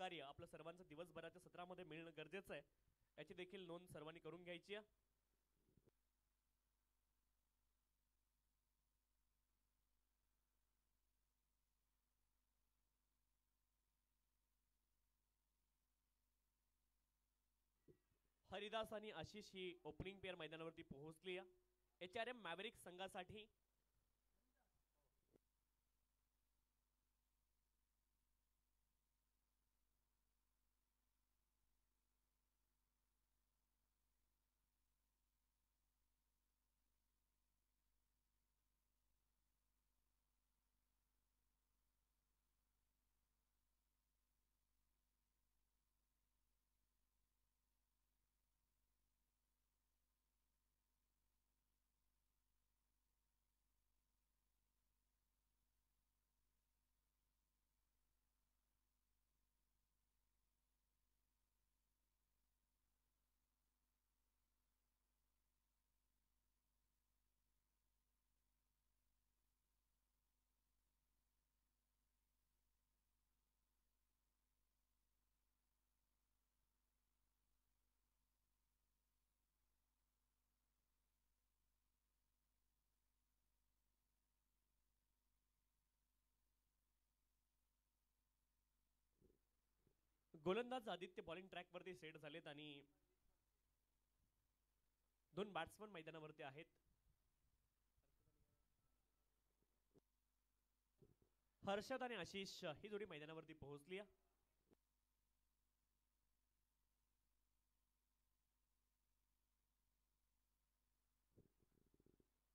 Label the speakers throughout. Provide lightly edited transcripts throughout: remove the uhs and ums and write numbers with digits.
Speaker 1: सहकार्य आपलं सर्वांचं दिवसभराच्या सत्रामध्ये मिळणं गरजेचं आहे, याची देखील नोंद सर्वांनी करून घ्यायची आहे. हरिदास आणि आशिष ही ओपनिंग पेअर मैदानावरती पोहोचली आहे. HRM मॅव्हरिक संघासाठी गोलंदाज आदित्य बॉलिंग ट्रॅकवरती सेट झालेत आणि दोन बॅट्समन मैदानावरती आहेत. हर्षद आणि आशिष ही जोडी मैदानावरती पोहोचली आहे.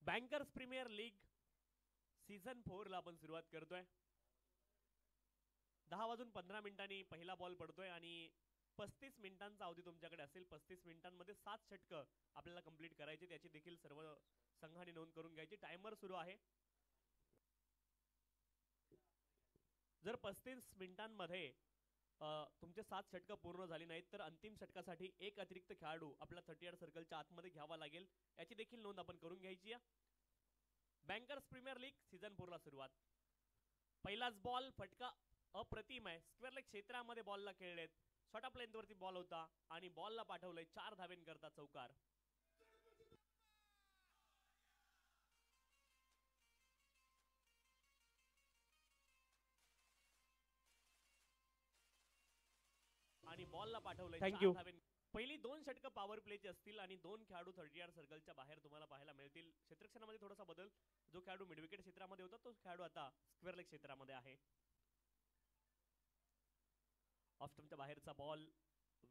Speaker 1: बँकर्स प्रीमियर लीग सीझन 4 ला आपण सुरुवात करतोय. 10:15 पहिला बॉल पडतोय आणि 35 मिनिटांचा अवधी तुमच्याकडे असेल. 35 मिनिटांमध्ये 7 षटकं आपल्याला कंप्लीट करायची, त्याची देखील सर्व संघाने नोंद करून घ्यायची. टायमर सुरू आहे. जर 35 मिनिटांमध्ये तुमचे 7 षटकं पूर्ण झाली नाहीत तर अंतिम षटकासाठी एक अतिरिक्त खेळाडू आपला 30 सर्कलच्या आतमध्ये घ्यावा लागेल, याची देखील नोंद आपण करून घ्यायची आहे. बँकर्स प्रीमियर लीग सीझन 4 ला सुरुवात. पहिलाच बॉल फटका अप्रतिम आहे. स्क्वेअर लेग क्षेत्रामध्ये बॉलला खेळलेत. शॉर्ट ऑफ लेंथवरती बॉल होता आणि बॉलला पाठवलंय 4 धावेंकरता चौकार. आणि बॉलला पाठवलंय 4 धावें. पहिली 2 षटकं पॉवर प्लेची असतील आणि 2 खेळाडू 30 सर्कलच्या बाहेर तुम्हाला पाहायला मिळतील. क्षेत्ररक्षणामध्ये थोडासा बदल. जो खेळाडू मिडविकेट क्षेत्रामध्ये होता तो खेळाडू आता स्क्वेअर लेग क्षेत्रामध्ये आहे. ऑफ स्टंपच्या बाहेरचा बॉल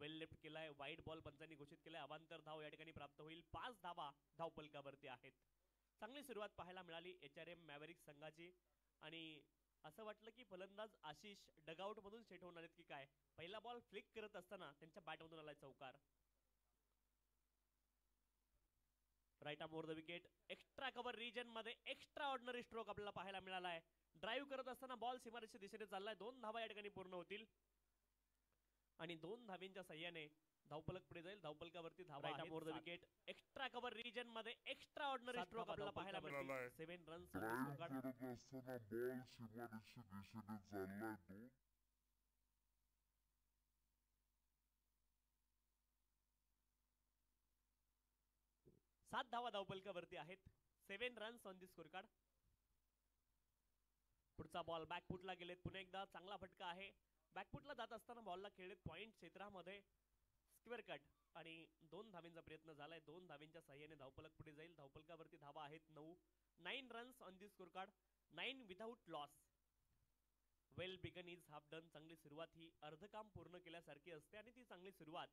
Speaker 1: वेल लेफ्ट केलाय. वाईड बॉल पंचांनी घोषित केलाय. अवांतर धाव या ठिकाणी प्राप्त होईल. 5 धावा धावपलकावरती आहेत. चांगली सुरुवात पाहायला मिळाली HRM मॅव्हरिक संघाची आणि असं वाटलं की फलंदाज आशिष डगआउट मधून सेट होणार आहेत की काय. पहिला बॉल फ्लिक करत असताना त्यांच्या बॅटमधून आलाय चौकार. Right arm over the wicket. Extra cover region मध्ये एक्स्ट्रा ऑर्डिनरी स्ट्रोक आपल्याला पाहायला मिळाला आहे. ड्राईव्ह करत असताना बॉल सीमारेषेच्या दिशेने चाललाय. 2 धावा या ठिकाणी पूर्ण होतील आणि 2 धावेंच्या सहाय्याने धावपलक पुढे जाईल. धावपलकावरती धावा आहेत. Over the wicket. Extra cover region मध्ये एक्स्ट्रा ऑर्डिनरी स्ट्रोक आपल्याला पाहायला मिळाला. 7 रन्स.
Speaker 2: ड्राईव्ह करत असताना बॉल सीमारेषेच्या दिशेने चाललाय.
Speaker 1: 7 धावा धावपलकावरती आहेत. 7 runs on the score card. पुढचा बॉल बॅकफुटला गेलेत. पुन्हा एकदा चांगला फटका आहे. बॅकफुटला जात असताना बॉलला खेळलेत पॉइंट क्षेत्रामध्ये. स्क्वेअर कट आणि 2 धावेंचा प्रयत्न झालाय. 2 धावेंच्या सहाय्याने धावपलक पुढे जाईल. धावपलकावरती धावा आहेत 9 runs on the score card. 9 without loss. Well begun is half done. चांगली सुरुवात ही अर्धकाम पूर्ण केल्यासारखी असते आणि ती चांगली सुरुवात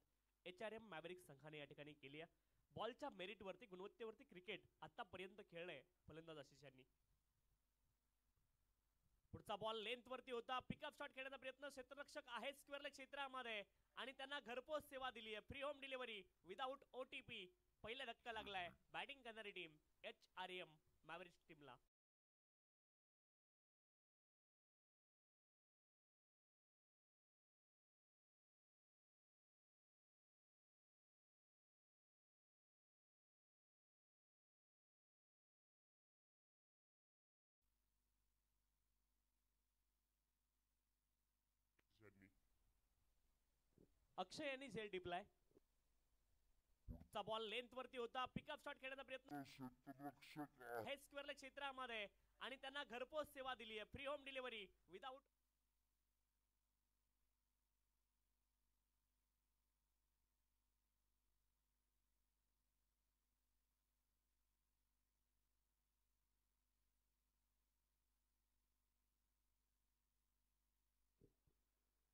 Speaker 1: HRM मॅव्हरिक संघाने या ठिकाणी केली आहे. बॉलच्या मेरिटवरती गुणवत्तेवरती क्रिकेट आतापर्यंत खेळलंय फलंदाज आशिष यांनी. पुढचा बॉल लेंथ वरती होता. पिकअप शॉट खेळण्याचा प्रयत्न. क्षेत्ररक्षक आहे स्क्वेअर लेग क्षेत्रामध्ये आणि त्यांना घरपोच सेवा दिली आहे. Free home delivery without OTP. पहिला धक्का लागलाय बॅटिंग करणारी टीम HRM मॅव्हरिक टीमला. अक्षय यांनी झेल टिपलाय. चा बॉल लेंथ वरती होता. पिकअप शॉट खेळण्याचा प्रयत्न
Speaker 2: क्षेत्ररक्षक
Speaker 1: हे स्क्वेअरला क्षेत्रामध्ये आणि त्यांना घरपोच सेवा दिली आहे. Free home delivery without.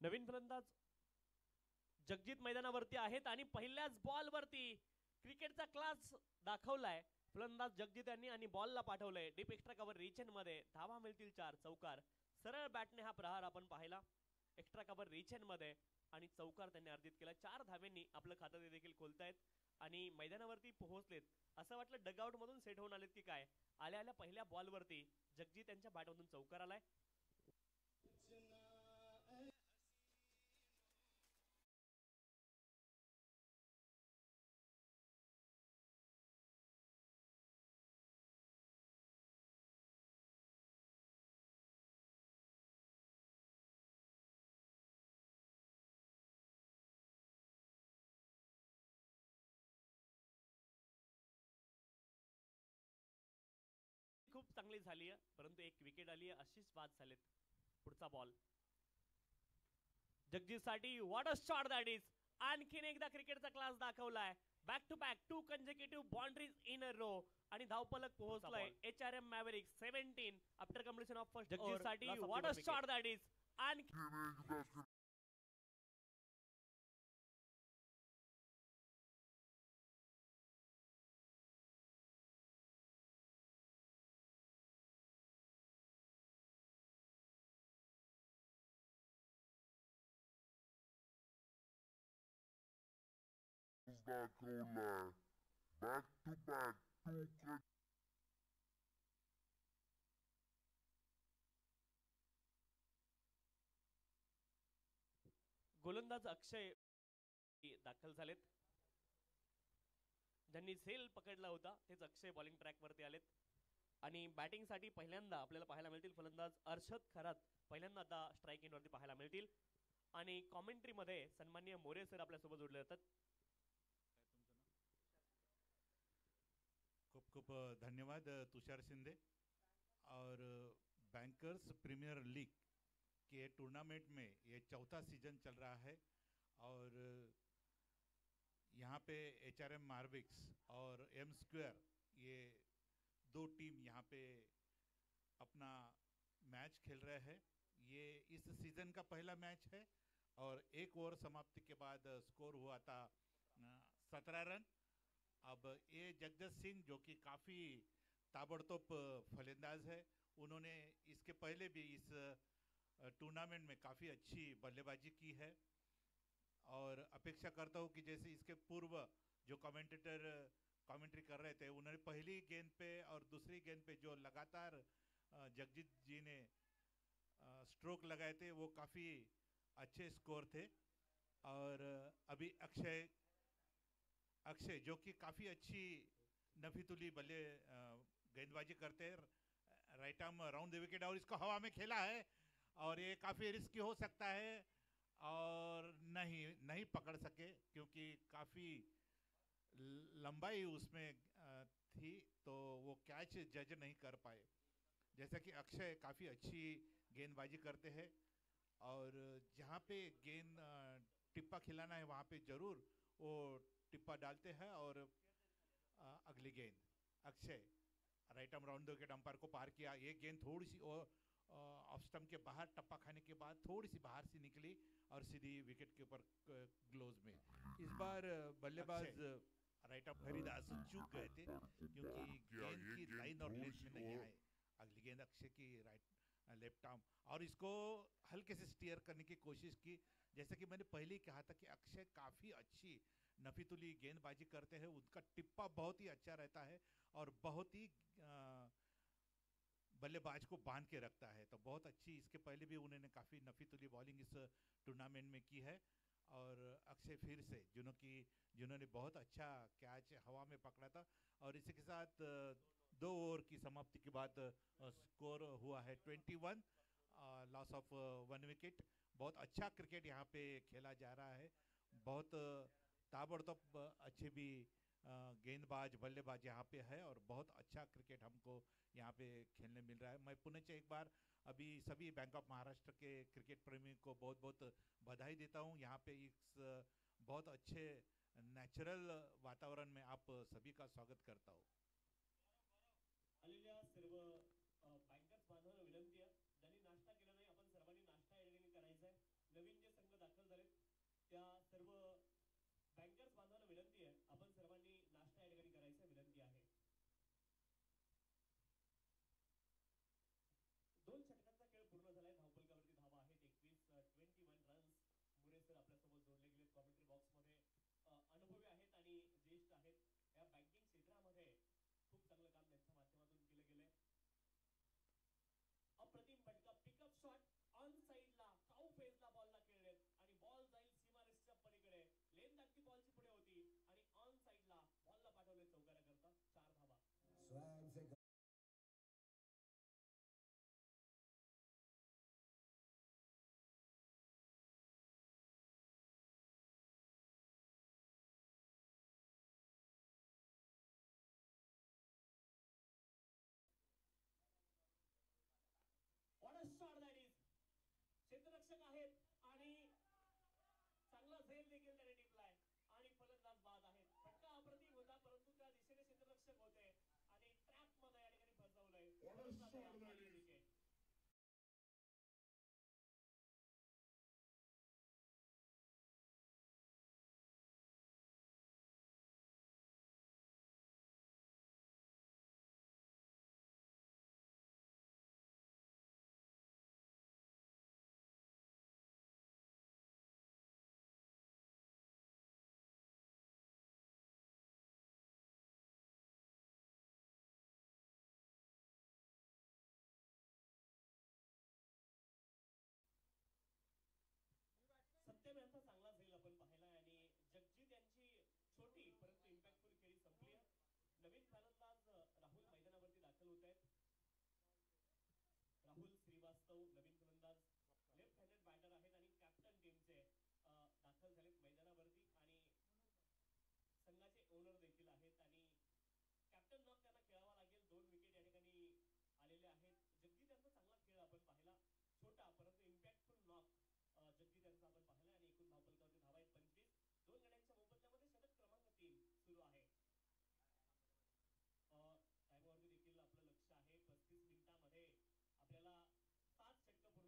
Speaker 1: नवीन फलंदाज जगजित मैदानावरती आहेत आणि पहिल्याच बॉल वरती क्रिकेटचा क्लास दाखवलाय फलंदाज जगजित यांनी आणि बॉलला पाठवलंय डीप एक्स्ट्रा कव्हर रिचन मध्ये. धावा मिळतील 4. चौकार सरळ बॅटने हा प्रहार आपण पाहिला एक्स्ट्रा कव्हर रिचन मध्ये आणि चौकार त्यांनी अर्जित केला. 4 धाव्यांनी आपलं खातं देखील खोलतायत आणि मैदानावरती पोहोचलेत. असं वाटलं डगआउट मधून सेट होऊन आलेत की काय. आल्या आल्या पहिल्या बॉल वरती जगजित यांच्या बॅटमधून चौकार आलाय. खूप चांगली झाली आहे परंतु एक विकेट आली आहे. अशीच बाद झालेत. पुढचा बॉल जगजित साठी what a shot that is. आणखीन एकदा क्रिकेटचा क्लास दाखवलाय. Back to back 2 consecutive boundaries in a row आणि धावफलक पोहोचलाय. HRM Maverick 17 after completion of first. Jagjit साठी what a shot that is. आणखी
Speaker 2: दाखवलाय. बॅक टू बॅक 2
Speaker 1: गोलंदाज अक्षय दाखल झालेत. ज्यांनी झेल पकडला होता तेच अक्षय बॉलिंग ट्रॅक वरती आलेत आणि बॅटिंग साठी पहिल्यांदा आपल्याला पाहायला मिळतील फलंदाज अर्षद खरात पहिल्यांदा आता स्ट्राईक इन वरती पाहायला मिळतील आणि कॉमेंट्री मध्ये सन्माननीय मोरे सर आपल्यासोबत जोडले जातात.
Speaker 3: खूब खूब धन्यवाद तुषार शिंदे. और बैंकर्स प्रीमियर लीग के टूर्नामेंट में ये चौथा सीजन चल रहा है और यहाँ पे HRM मार्विक्स और एम स्क्वायर ये 2 टीम यहाँ पे अपना मैच खेल रहे हैं. ये इस सीजन का पहला मैच है और 1 ओवर समाप्ति के बाद स्कोर हुआ था 17 रन. अब ये जगदीश सिंह जो कि काफ़ी ताबड़तोड़ फलंदाज है, उन्होंने इसके पहले भी इस टूर्नामेंट में काफ़ी अच्छी बल्लेबाजी की है और अपेक्षा करता हूँ कि जैसे इसके पूर्व जो कमेंट्री कर रहे थे उन्होंने पहली गेंद पे और दूसरी गेंद पे जो लगातार जगजीत जी ने स्ट्रोक लगाए थे वो काफ़ी अच्छे स्कोर थे. और अभी अक्षय जो कि काफ़ी अच्छी नफीतुली गेंदबाजी करते हैं. Right arm round the wicket और इसको हवा में खेला है और ये काफ़ी रिस्की हो सकता है और नहीं पकड़ सके क्योंकि काफ़ी लंबाई उसमें थी तो वो कैच जज नहीं कर पाए. जैसा कि अक्षय काफ़ी अच्छी गेंदबाजी करते हैं और जहाँ पे गेंद टिप्पा खिलाना है वहाँ पे ज़रूर वो टिप्पा डालते हैं. और अगली गेंद Akshay right arm round wicket umpire को पार किया. ये गेंद थोड़ी सी ऑफ स्टंप के बाहर टप्पा खाने के बाद थोड़ी सी बाहर से निकली और सीधी विकेट के ऊपर ग्लोव में. इस बार बल्लेबाज राइट आर्म हरिदास चूक गए थे क्योंकि गेंद की लाइन और लेंथ में नहीं आए. अगली गेंद अक्षय की लेफ्ट आर्म और इसको हल्के से स्टीयर करने की कोशिश की. जैसे कि मैंने पहले ही कहा था कि अक्षय काफ़ी अच्छी नफीतुली गेंदबाजी करते हैं. उनका टिप्पा बहुत ही अच्छा रहता है और बहुत ही बल्लेबाज को बांध के रखता है. तो बहुत अच्छी इसके पहले भी उन्होंने काफ़ी नफीतुली बॉलिंग इस टूर्नामेंट में की है. और अक्षय फिर से जिन्होंने बहुत अच्छा कैच हवा में पकड़ा था. और इसी के साथ 2 ओवर की समाप्ति के बाद स्कोर हुआ है 21, लॉस ऑफ 1 विकेट. बहुत अच्छा क्रिकेट यहाँ पे खेला जा रहा है. बहुत ताबड़तोब अच्छे भी गेंदबाज बल्लेबाज यहाँ पे है और बहुत अच्छा क्रिकेट हमको यहाँ पे खेलने मिल रहा है। मैं पुनः से एक बार अभी सभी bank of Maharashtra K cricket प्रेमी को बहुत बहुत बधाई देता हूँ। यहाँ पे इस बहुत अच्छे नेचुरल वातावरण में आप सभी का स्वागत करता हूँ।
Speaker 1: आलेल्या सर्व बँकर्स बांधवांना विनंती आहे, ज्यांनी नाश्ता केला नाही आपण सर्वांनी नाश्ता या ठिकाणी करायचा आहे. नवीन जे संघ दाखल झालेत त्या सर्व बँकर्स बांधवांना विनंती आहे, आपण सर्वांनी नाश्ता या ठिकाणी करायचा विनंती आहे. दोन षटकांचा खेळ पूर्ण झालाय. धावफलकावरती धावा आहेत 21 रन्स. मुरे सर आपल्यासोबत जोडले गेलेत कॉमेंट्री बॉक्स मध्ये. अनुभवी आहेत आणि ज्येष्ठ आहेत. या बँकिंग क्षेत्रामध्ये खूप चांगलं काम त्यांच्या माध्यमातून केलं गेलंय. अप्रतिम फटका, पिकअप शॉट ऑन साइडला काऊ फेजला बॉलला खेळलेत आणि बॉल जाईल सीमारेषेच्या पलीकडे. लेंथाची बॉलची पुढे होती आणि ऑन साइडला बॉलला पाठवले चौकाऱ्याकरता 4 धावा. What a shot that is. क्षेत्ररक्षक आहेत आणि चांगला झेल देखील त्याने टिपलाय आणि फलंदाज बाद आहेत. फटका अप्रतिम होता परंतु त्या दिशेने क्षेत्ररक्षक होते आणि ट्रॅप मध्ये या ठिकाणी फसवलंय. फलंदाज बाद विकेट. सत्यम यांचा चांगला झेल आपण पाहिलाय आणि जगजीत यांची छोटी परंतु इम्पॅक्टफुल खेळी संपली आहे. नवीन फलंदाज राहुल मैदानावरती दाखल होत आहेत. राहुल श्रीवास्तव नवीन फलंदाज लेफ्ट हँडेड बॅटर आहेत आणि कॅप्टन टीमचे दाखल झालेत मैदानावरती आणि संघाचे ओनर देखील आहेत आणि कॅप्टन नॉक त्यांना खेळावा लागेल. 2 विकेट या ठिकाणी आलेले आहेत. जगजीत यांचा चांगला खेळ आपण पाहिला. छोटा परंतु इम्पॅक्टफुल नॉक जगजीत यांचा आपण पाहिला आणि एकूण धावफलकावरती धावा आहेत 25. 2 गड्यांच्या मोबदल्यामध्ये षटक क्रमांक 3 सुरू आहे. टाइमवरती देखील आपलं लक्ष आहे. 35 मिनिटांमध्ये आपल्याला 7 षटक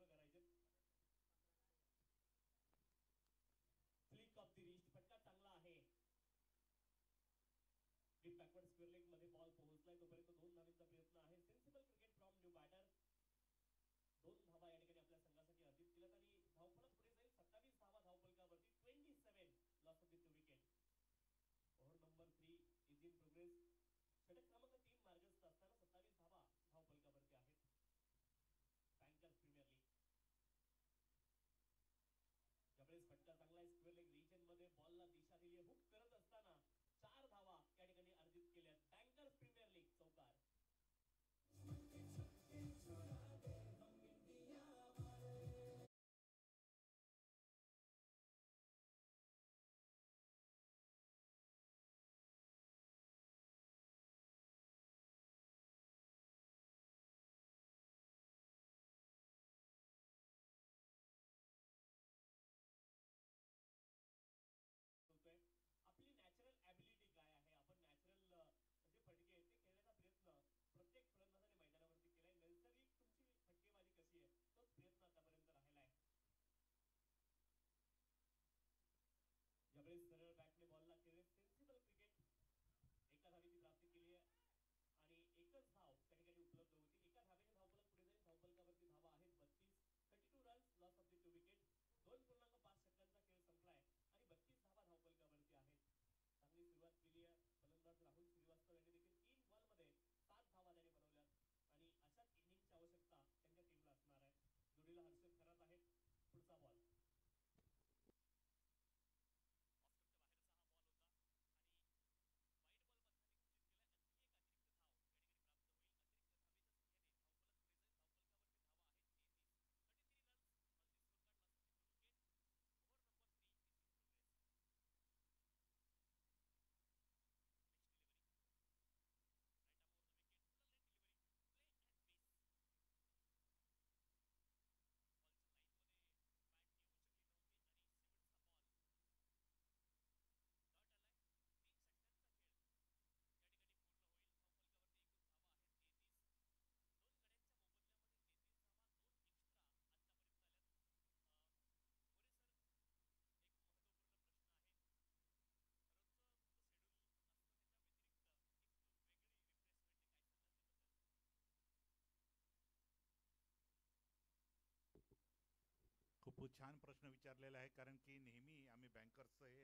Speaker 3: खूप छान प्रश्न विचारलेला आहे, कारण की नेहमी आम्ही बँकर्सचं हे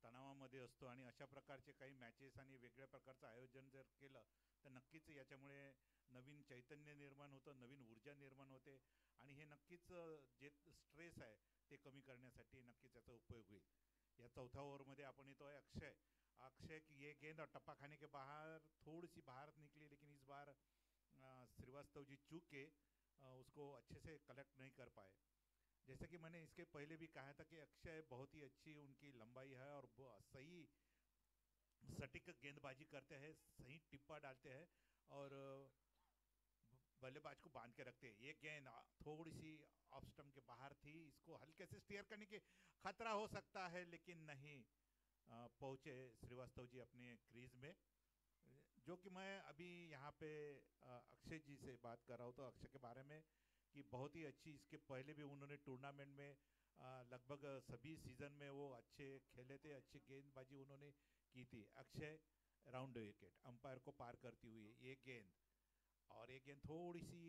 Speaker 3: तणावामध्ये असतो आणि अशा प्रकारचे काही मॅचेस आणि वेगळ्या प्रकारचं आयोजन जर केलं तर नक्कीच याच्यामुळे नवीन चैतन्य निर्माण होतं, नवीन ऊर्जा निर्माण होते आणि हे नक्कीच जे स्ट्रेस आहे ते कमी करण्यासाठी नक्कीच याचा उपयोग होईल. या चौथा ओव्हरमध्ये आपण येतो आहे अक्षय. अक्षय की ये गेंद और टप्पा खाने के बाहर थोड़ी सी बाहर निकली, लेकिन इस बार श्रीवास्तव जी चूक के उसको अच्छे से कलेक्ट नहीं कर पाए. जैसे कि मैंने इसके पहले भी कहा था कि अक्षय बहुत ही अच्छी उनकी लंबाई है और सही सटीक गेंदबाजी करते हैं, सही टिप्पा डालते हैं और बल्लेबाज को बांध के रखते हैं. ये गेंद थोड़ी सी ऑफ स्टंप के बाहर थी, इसको हल्के से स्टीयर करने के खतरा हो सकता है, लेकिन नहीं पहुंचे श्रीवास्तव जी अपने क्रीज में. जो कि मैं अभी यहाँ पे अक्षय जी से बात कर रहा हूँ, तो अक्षय के बारे में कि बहुत ही अच्छी, इसके पहले भी उन्होंने टूर्नामेंट में लगभग सभी सीजन में वो अच्छे खेले थे, अच्छी गेंदबाजी उन्होंने की थी. अक्षय राउंड विकेट अंपायर को पार करती हुई ये गेंद, और ये गेंद थोड़ी सी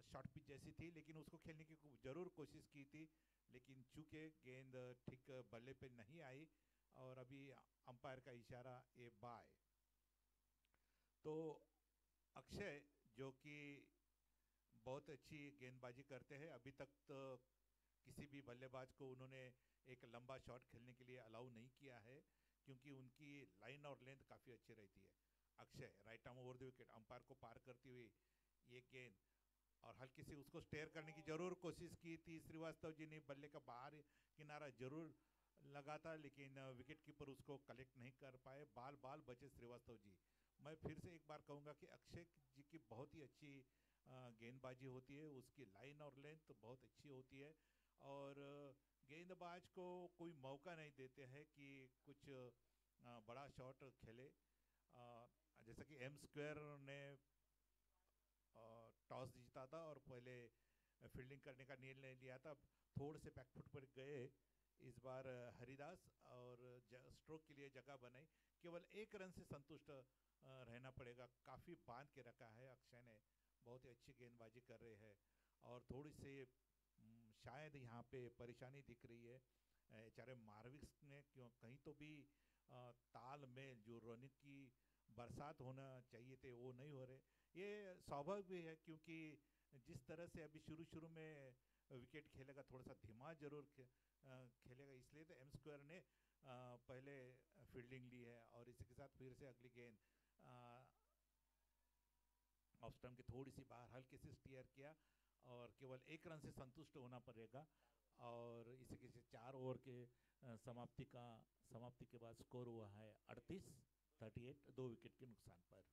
Speaker 3: शॉर्ट पिच जैसी थी, लेकिन उसको खेलने की जरूर कोशिश की थी, लेकिन चूंकि गेंद ठीक बल्ले पे नहीं आई और अभी अंपायर का इशारा ए बाय. तो अक्षय जो कि बहुत अच्छी गेंदबाजी करते हैं, अभी तक तो किसी भी बल्लेबाज को उन्होंने एक लंबा शॉट खेलने के लिए अलाउ नहीं किया है, क्योंकि उनकी लाइन और लेंथ काफ़ी अच्छी रहती है. Akshay right arm over the wicket umpire को पार करती हुई ये गेंद, और हल्की सी उसको स्टेयर करने की जरूर कोशिश की थी श्रीवास्तव जी ने, बल्ले का बाहर किनारा जरूर लगा था, लेकिन विकेट कीपर उसको कलेक्ट नहीं कर पाए. बाल बाल बचे श्रीवास्तव जी. मैं फिर से एक बार कहूँगा कि अक्षय जी की बहुत ही अच्छी गेंदबाजी होती है, उसकी लाइन और लेंथ बहुत अच्छी होती है, और गेंदबाज को कोई मौका नहीं देते हैं कि कुछ बड़ा शॉट खेले. जैसा कि एम स्क्वायर ने टॉस जीता था और पहले फील्डिंग करने का निर्णय लिया था. थोड़े से बैकफुट पर गए इस बार हरिदास, और स्ट्रोक के लिए जगह बनाई. केवल एक रन से संतुष्ट रहना पड़ेगा. काफ़ी बांध के रखा है अक्षय ने, बहुत ही अच्छी गेंदबाजी कर रहे हैं, और थोड़ी सी शायद यहाँ पे परेशानी दिख रही है एचआरए मार्विक्स ने, क्यों कहीं तो भी ताल में जो रन की बरसात होना चाहिए थे वो नहीं हो रहे. ये स्वाभाविक भी है, क्योंकि जिस तरह से अभी शुरू शुरू में विकेट खेलेगा थोड़ा सा धीमा जरूर खेलेगा, इसलिए तो एम स्क्वायर ने पहले फील्डिंग ली है, और इसी के साथ फिर से अगली गेंद ऑफ स्टंप की थोड़ी सी बाहर हल्के से स्टीयर किया, और केवल एक रन से संतुष्ट होना पड़ेगा. और इसी के 4 ओवर के समाप्ति के बाद स्कोर हुआ है 38 2 विकेट के नुकसान पर.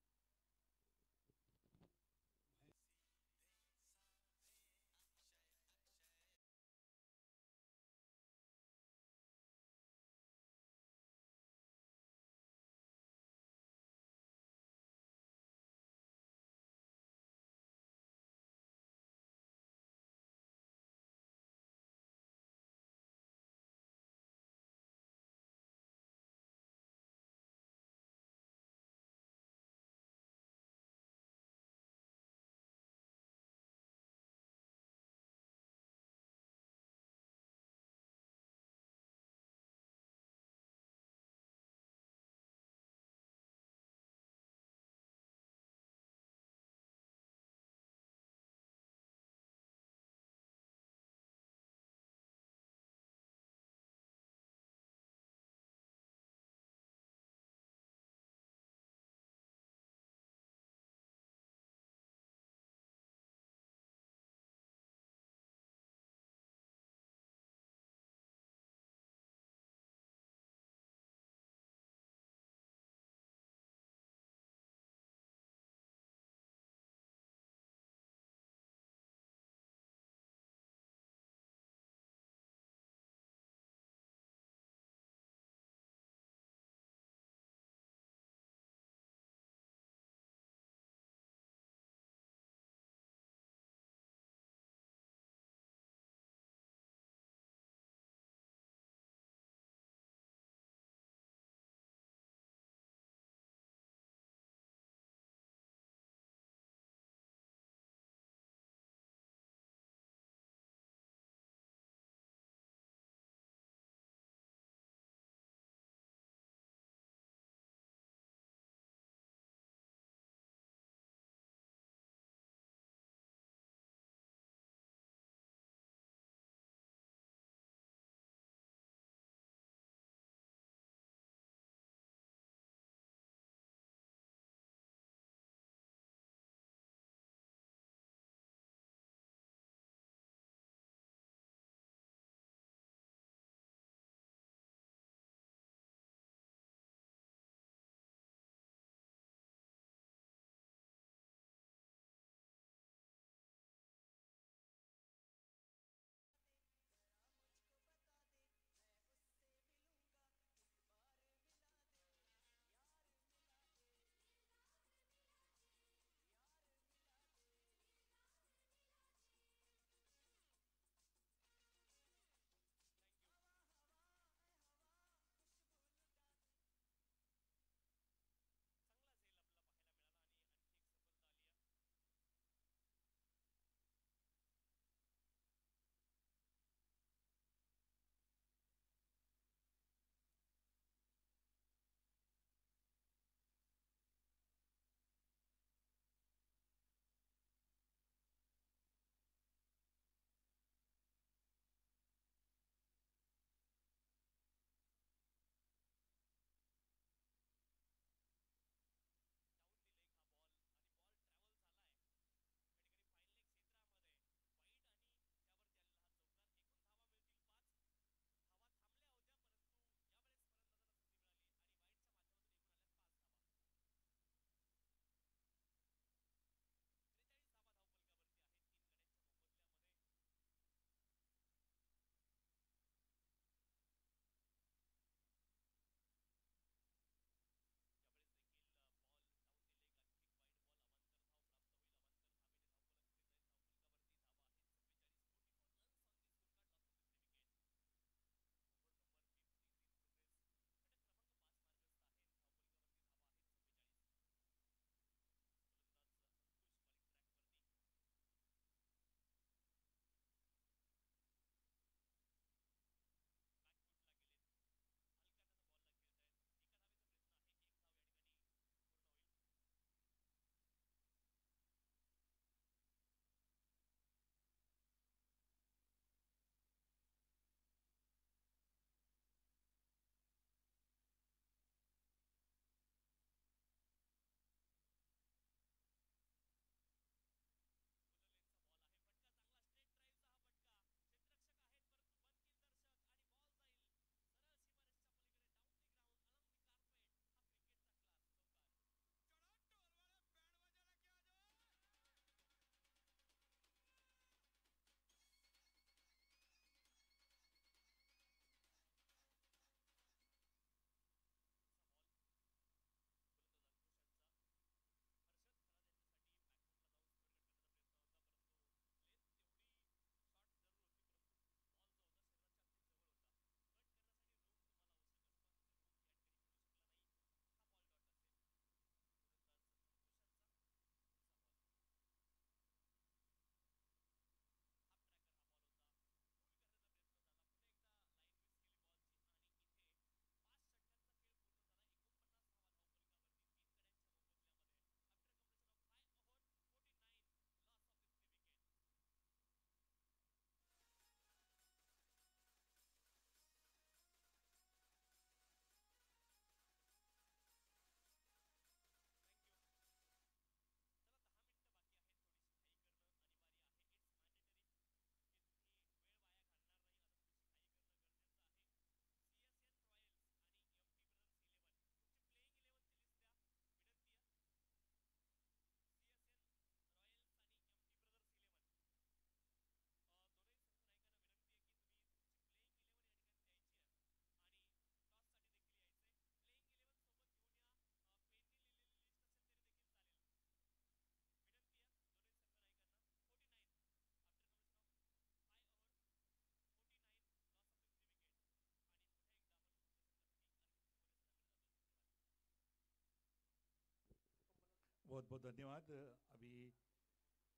Speaker 3: बहुत बहुत धन्यवाद। अभी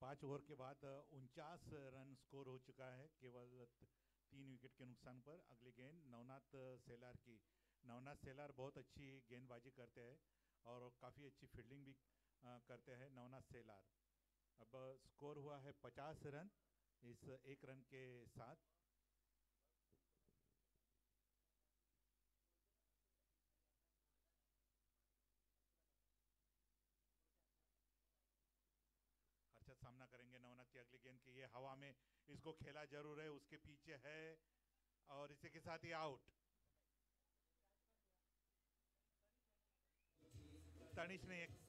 Speaker 3: 5 ओवर के बाद 49 रन स्कोर हो चुका है, केवल 3 विकेट के नुकसान पर। अगली गेंद नवनाथ सेलार की। नवनाथ सेलार बहुत अच्छी गेंदबाजी करते हैं और काफ़ी अच्छी फील्डिंग भी करते हैं नवनाथ सेलार। अब स्कोर हुआ है 50 रन इस 1 रन के साथ। हर्षद सामना करेंगे नवनाथ की अगली गेंद की। ये हवा में इसको खेला जरूर है, उसके पीछे है और इसी के साथ ही आउट। तनिष ने एक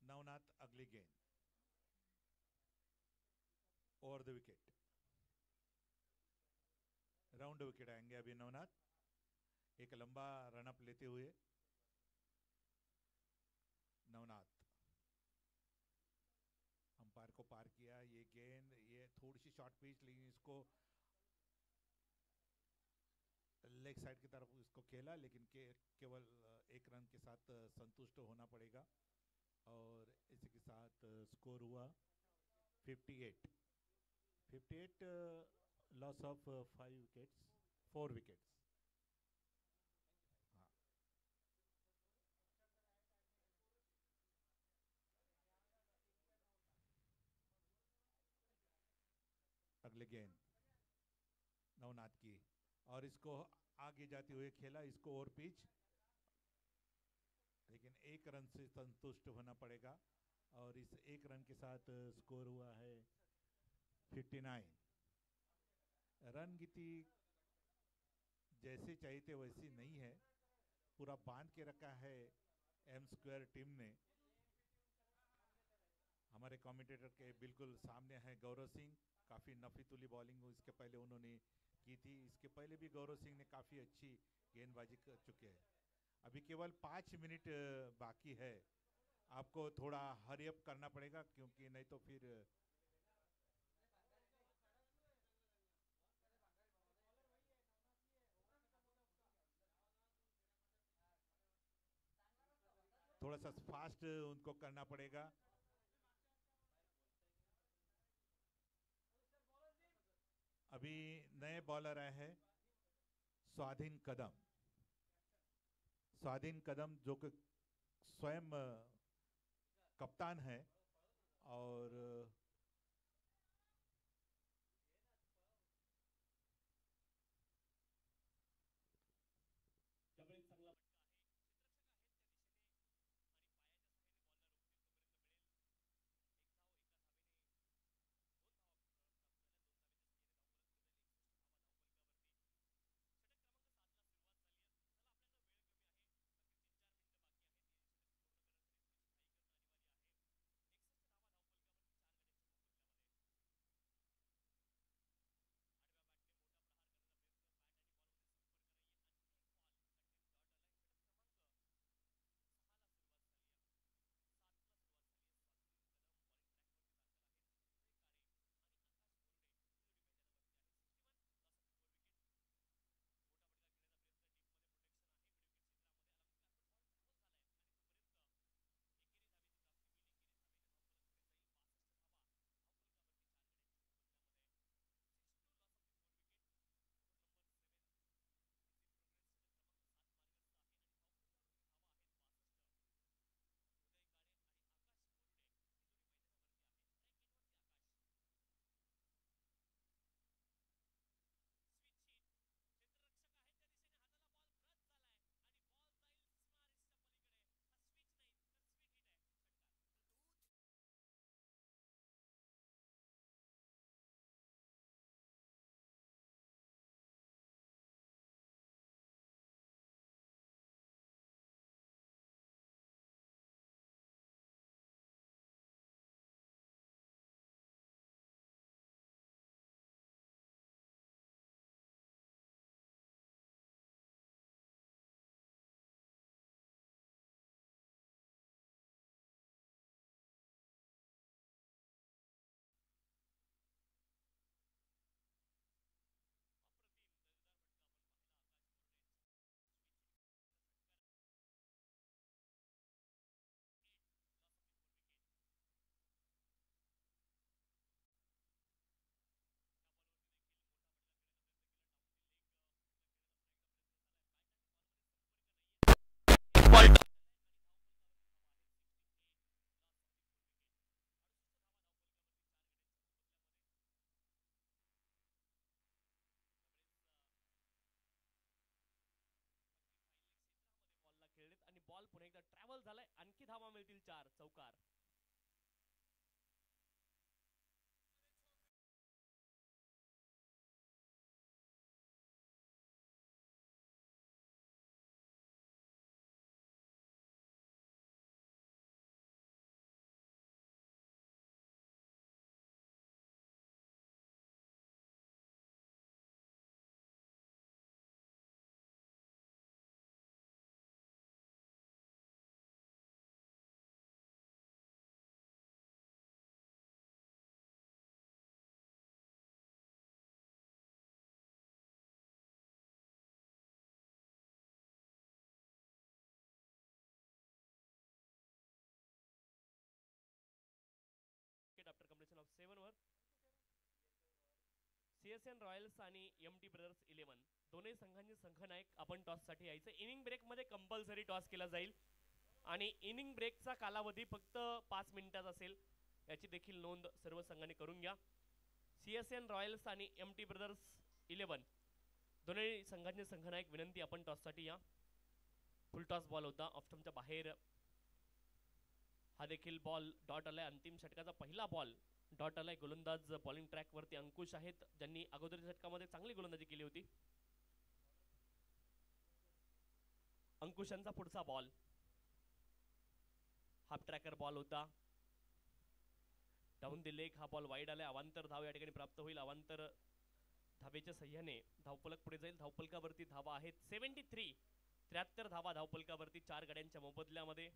Speaker 3: नवनाथ अगली गेंद over the wicket. Round wicket आएंगे अभी नवनाथ, एक लंबा रनअप लेते हुए। नवनाथ अंपायर को पार किया। ये गेंद, ये थोड़ी सी शॉर्ट पिच, लेकिन इसको लेग साइड की तरफ इसको खेला, लेकिन केवल 1 रन के साथ संतुष्ट होना पड़ेगा। और इसी के साथ स्कोर हुआ 58। 58 लॉस ऑफ 5 विकेट्स, 4 विकेट्स। हाँ, अगले गेंद नवनाथ की और इसको आगे जाते हुए खेला, इसको और पिच, लेकिन 1 रन से संतुष्ट होना पड़ेगा। और इस 1 रन के साथ स्कोर हुआ है 59। रन गति जैसे चाहिए थे वैसी नहीं है, पूरा बांध के रखा है एम स्क्वायर टीम ने। हमारे कमेंटेटर के बिल्कुल सामने है गौरव सिंह, काफ़ी नफीतुली बॉलिंग इसके पहले उन्होंने की थी। इसके पहले भी गौरव सिंह ने काफ़ी अच्छी गेंदबाजी कर चुके हैं। अभी केवल 5 मिनट बाकी है, आपको थोड़ा हरी अप करना पड़ेगा, क्योंकि नहीं तो फिर थोड़ा सा फास्ट उनको करना पड़ेगा। अभी नए बॉलर आए हैं स्वाधीन कदम। स्वाधीन कदम जो कि स्वयं कप्तान है और
Speaker 1: त्यावेळी चांगला फटका आहे. बॉलला खेळलेत आणि बॉल पुन्हा एकदा ट्रॅव्हल झालाय. आणखी धावा मिळतील 4. चौकार. आफ्टर कम्प्लिशन ऑफ 7 वर सीएसएन रॉयल्स आणि एमटी ब्रदर्स 11 दोन्ही संघांचे संघनायक आपण टॉस साठी यायचं. इनिंग ब्रेक मध्ये कंपल्सरी टॉस केला जाईल आणि इनिंग ब्रेकचा कालावधी फक्त 5 मिनिटाचा असेल. याची देखील नोंद सर्व संघांनी करून घ्या. सीएसएन रॉयल्स आणि एमटी ब्रदर्स 11 दोन्ही संघांचे संघनायक विनंती आपण टॉस साठी या. फुल टॉस बॉल होता ऑफ स्टंपच्या बाहेर. हा देखील बॉल डॉट आलाय. अंतिम षटकाचा पहिला बॉल डॉट आलाय. गोलंदाज बॉलिंग ट्रॅक वरती अंकुश आहेत ज्यांनी अगोदरच्या षटकामध्ये चांगली गोलंदाजी केली होती. अंकुशांचा पुढचा बॉल हाफ ट्रॅकर बॉल होता. डाऊन द लेग हा बॉल वाईड आलाय. अवांतर धाव या ठिकाणी प्राप्त होईल. अवांतर धावेच्या सहाय्याने धावफलक पुढे जाईल. धावफलकावरती धावा आहेत 73. 73 धावा धावफलकावरती 4 गड्यांच्या मोबदल्यामध्ये.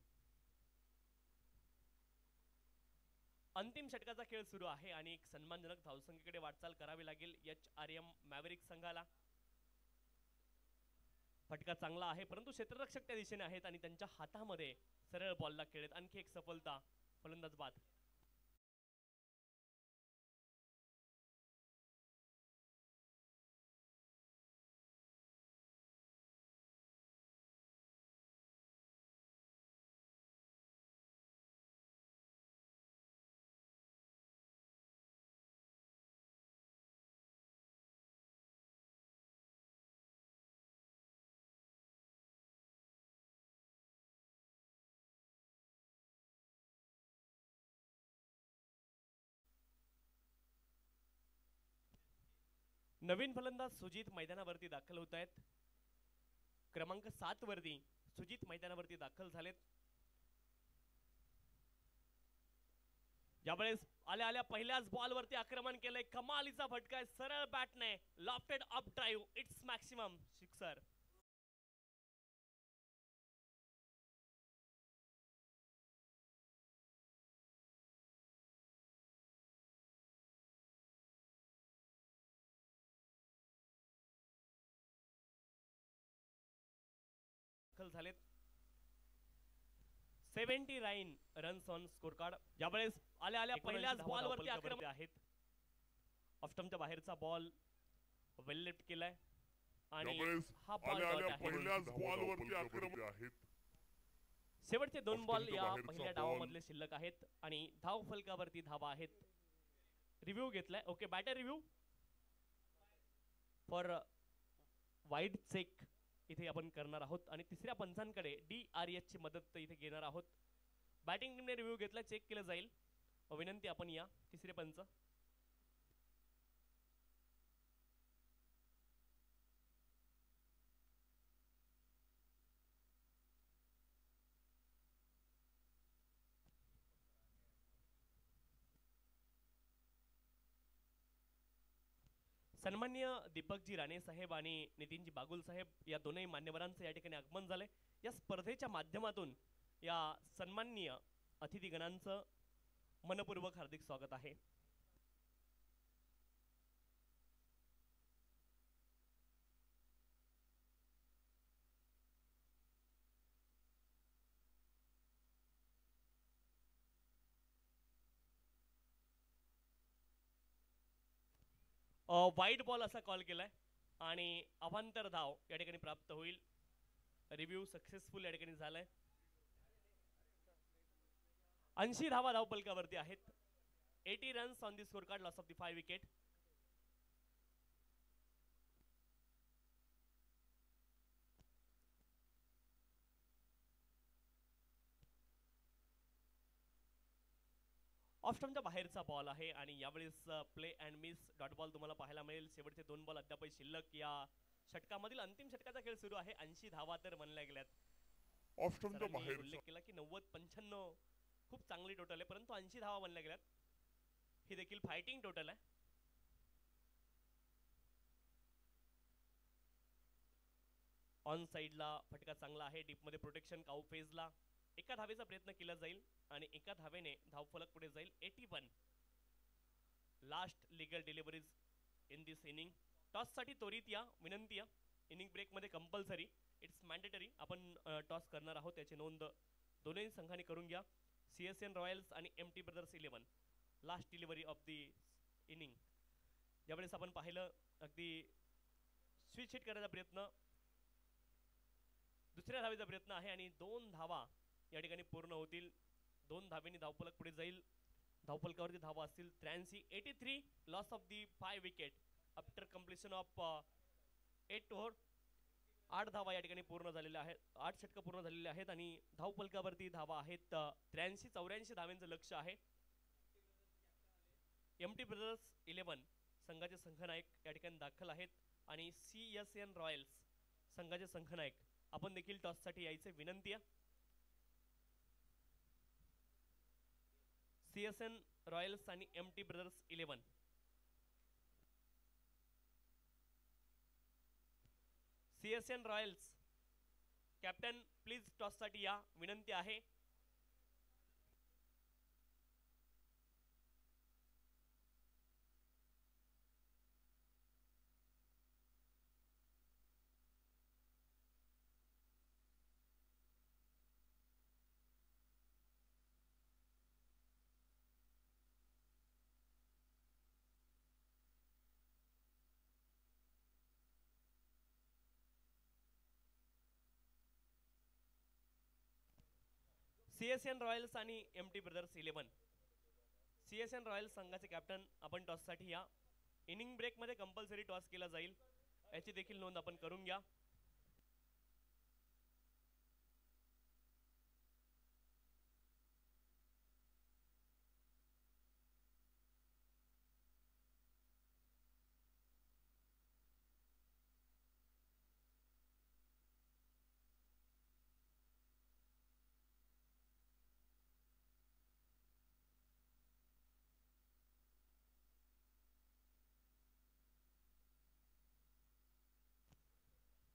Speaker 1: अंतिम षटकाचा खेळ सुरू आहे आणि एक सन्मानजनक धावसंख्येकडे वाटचाल करावी लागेल HRM मॅव्हरिक संघाला. फटका चांगला आहे परंतु क्षेत्ररक्षक त्या दिशेने आहेत आणि त्यांच्या हातामध्ये सरळ बॉलला खेळत. आणखी एक सफलता. फलंदाज बाद. नवीन फलंदाज सुजित मैदानावरती दाखल होत आहेत. क्रमांक 7 वरती सुजित मैदानावरती दाखल झालेत. यावेळेस आल्या आल्या पहिल्याच बॉल वरती आक्रमण केलंय. कमालीचा फटका आहे. सरळ बॅटने lofted up drive. It's maximum sixer. दाखल झालेत. 79 रन्स ऑन स्कोर कार्ड. यावेळेस आल्या आल्या पहिल्याच बॉल वरती आक्रमण आहेत. ऑफस्टंपच्या बाहेरचा बॉल वेल लेफ्ट केलाय आणि हा बॉल
Speaker 2: पहिल्याच बॉल वरती आक्रमण आहेत.
Speaker 1: शेवटचे 2 बॉल या पहिल्या डावामधले शिल्लक आहेत आणि धाव फलकावरती धावा आहेत. रिव्ह्यू घेतलाय. Okay, batter review for wide check इथे आपण करणार आहोत आणि तिसऱ्या पंचांकडे DRS ची मदत इथे घेणार आहोत. बॅटिंग टीमने रिव्ह्यू घेतला, चेक केलं जाईल. विनंती आपण या तिसरे पंच. सन्मान्य दीपकजी राणे साहेब आणि नितीनजी बागुल साहेब या दोनही मान्यवरांचं या ठिकाणी आगमन झालंय. या स्पर्धेच्या माध्यमातून या सन्माननीय अतिथीगणांचं मनपूर्वक हार्दिक स्वागत आहे. वाईट बॉल असा कॉल केलाय आणि अवांतर धाव या ठिकाणी प्राप्त होईल. रिव्ह्यू सक्सेसफुल या ठिकाणी झालाय. 80 धावा धावपलकावरती आहेत. 80 runs on the score card. Loss of the 5 wicket. ऑफस्टंपच्या बाहेरचा बॉल आहे आणि यावेळेस play and miss dot ball तुम्हाला पाहायला मिळेल. शेवटचे 2 बॉल अद्याप शिल्लक. या षटकामधील अंतिम षटकाचा खेळ सुरू आहे. 80 धावा तर म्हणल्या गेल्यात.
Speaker 2: ऑफस्टंपच्या बाहेर
Speaker 1: उल्लेख केला की 90-95 खूप चांगली टोटल आहे, परंतु 80 धावा म्हणल्या गेल्यात. ही देखील फायटिंग टोटल आहे. ऑन साइडला फटका चांगला आहे. डीप मध्ये प्रोटेक्शन काऊ फेजला. एका धावेचा प्रयत्न केला जाईल आणि एका धावेने धावफलक पुढे जाईल. 81 last legal deliveries in this inning. Toss साठी त्वरित या. विनंती या. इनिंग ब्रेक मध्ये कंपल्सरी, इट्स मॅन्डेटरी आपण टॉस करणार आहोत. याची नोंद दोन्ही संघांनी करून घ्या. CSN रॉयल्स आणि MT brothers 11 last delivery of the inning. ज्यावेळेस आपण पाहिलं अगदी स्विच हिट करायचा प्रयत्न, दुसऱ्या धावेचा प्रयत्न आहे आणि 2 धावा या ठिकाणी पूर्ण होतील. 2 धावेंनी धावफलक पुढे जाईल. धावफलकावरती धावा असतील 83. 83 loss of the 5 wicket after completion of 8 over. 8 धावा या ठिकाणी पूर्ण झालेल्या आहेत. 8 षटकं पूर्ण झालेले आहेत आणि धावफलकावरती धावा आहेत 83-84 धावांचं लक्ष आहे. MT ब्रदर्स 11 संघाचे संघनायक या ठिकाणी दाखल आहेत आणि CSN रॉयल्स संघाचे संघनायक आपण देखील टॉस साठी यायचे. विनंती आहे. CSN रॉयल्स आणि MT brothers 11. CSN Royals captain please toss साठी या. विनंती आहे. CSN रॉयल्स आणि MT ब्रदर्स 11. CSN रॉयल्स संघाचे कॅप्टन आपण टॉस साठी या. इनिंग ब्रेक मध्ये कंपल्सरी टॉस केला जाईल. याची देखील नोंद आपण करून घ्या.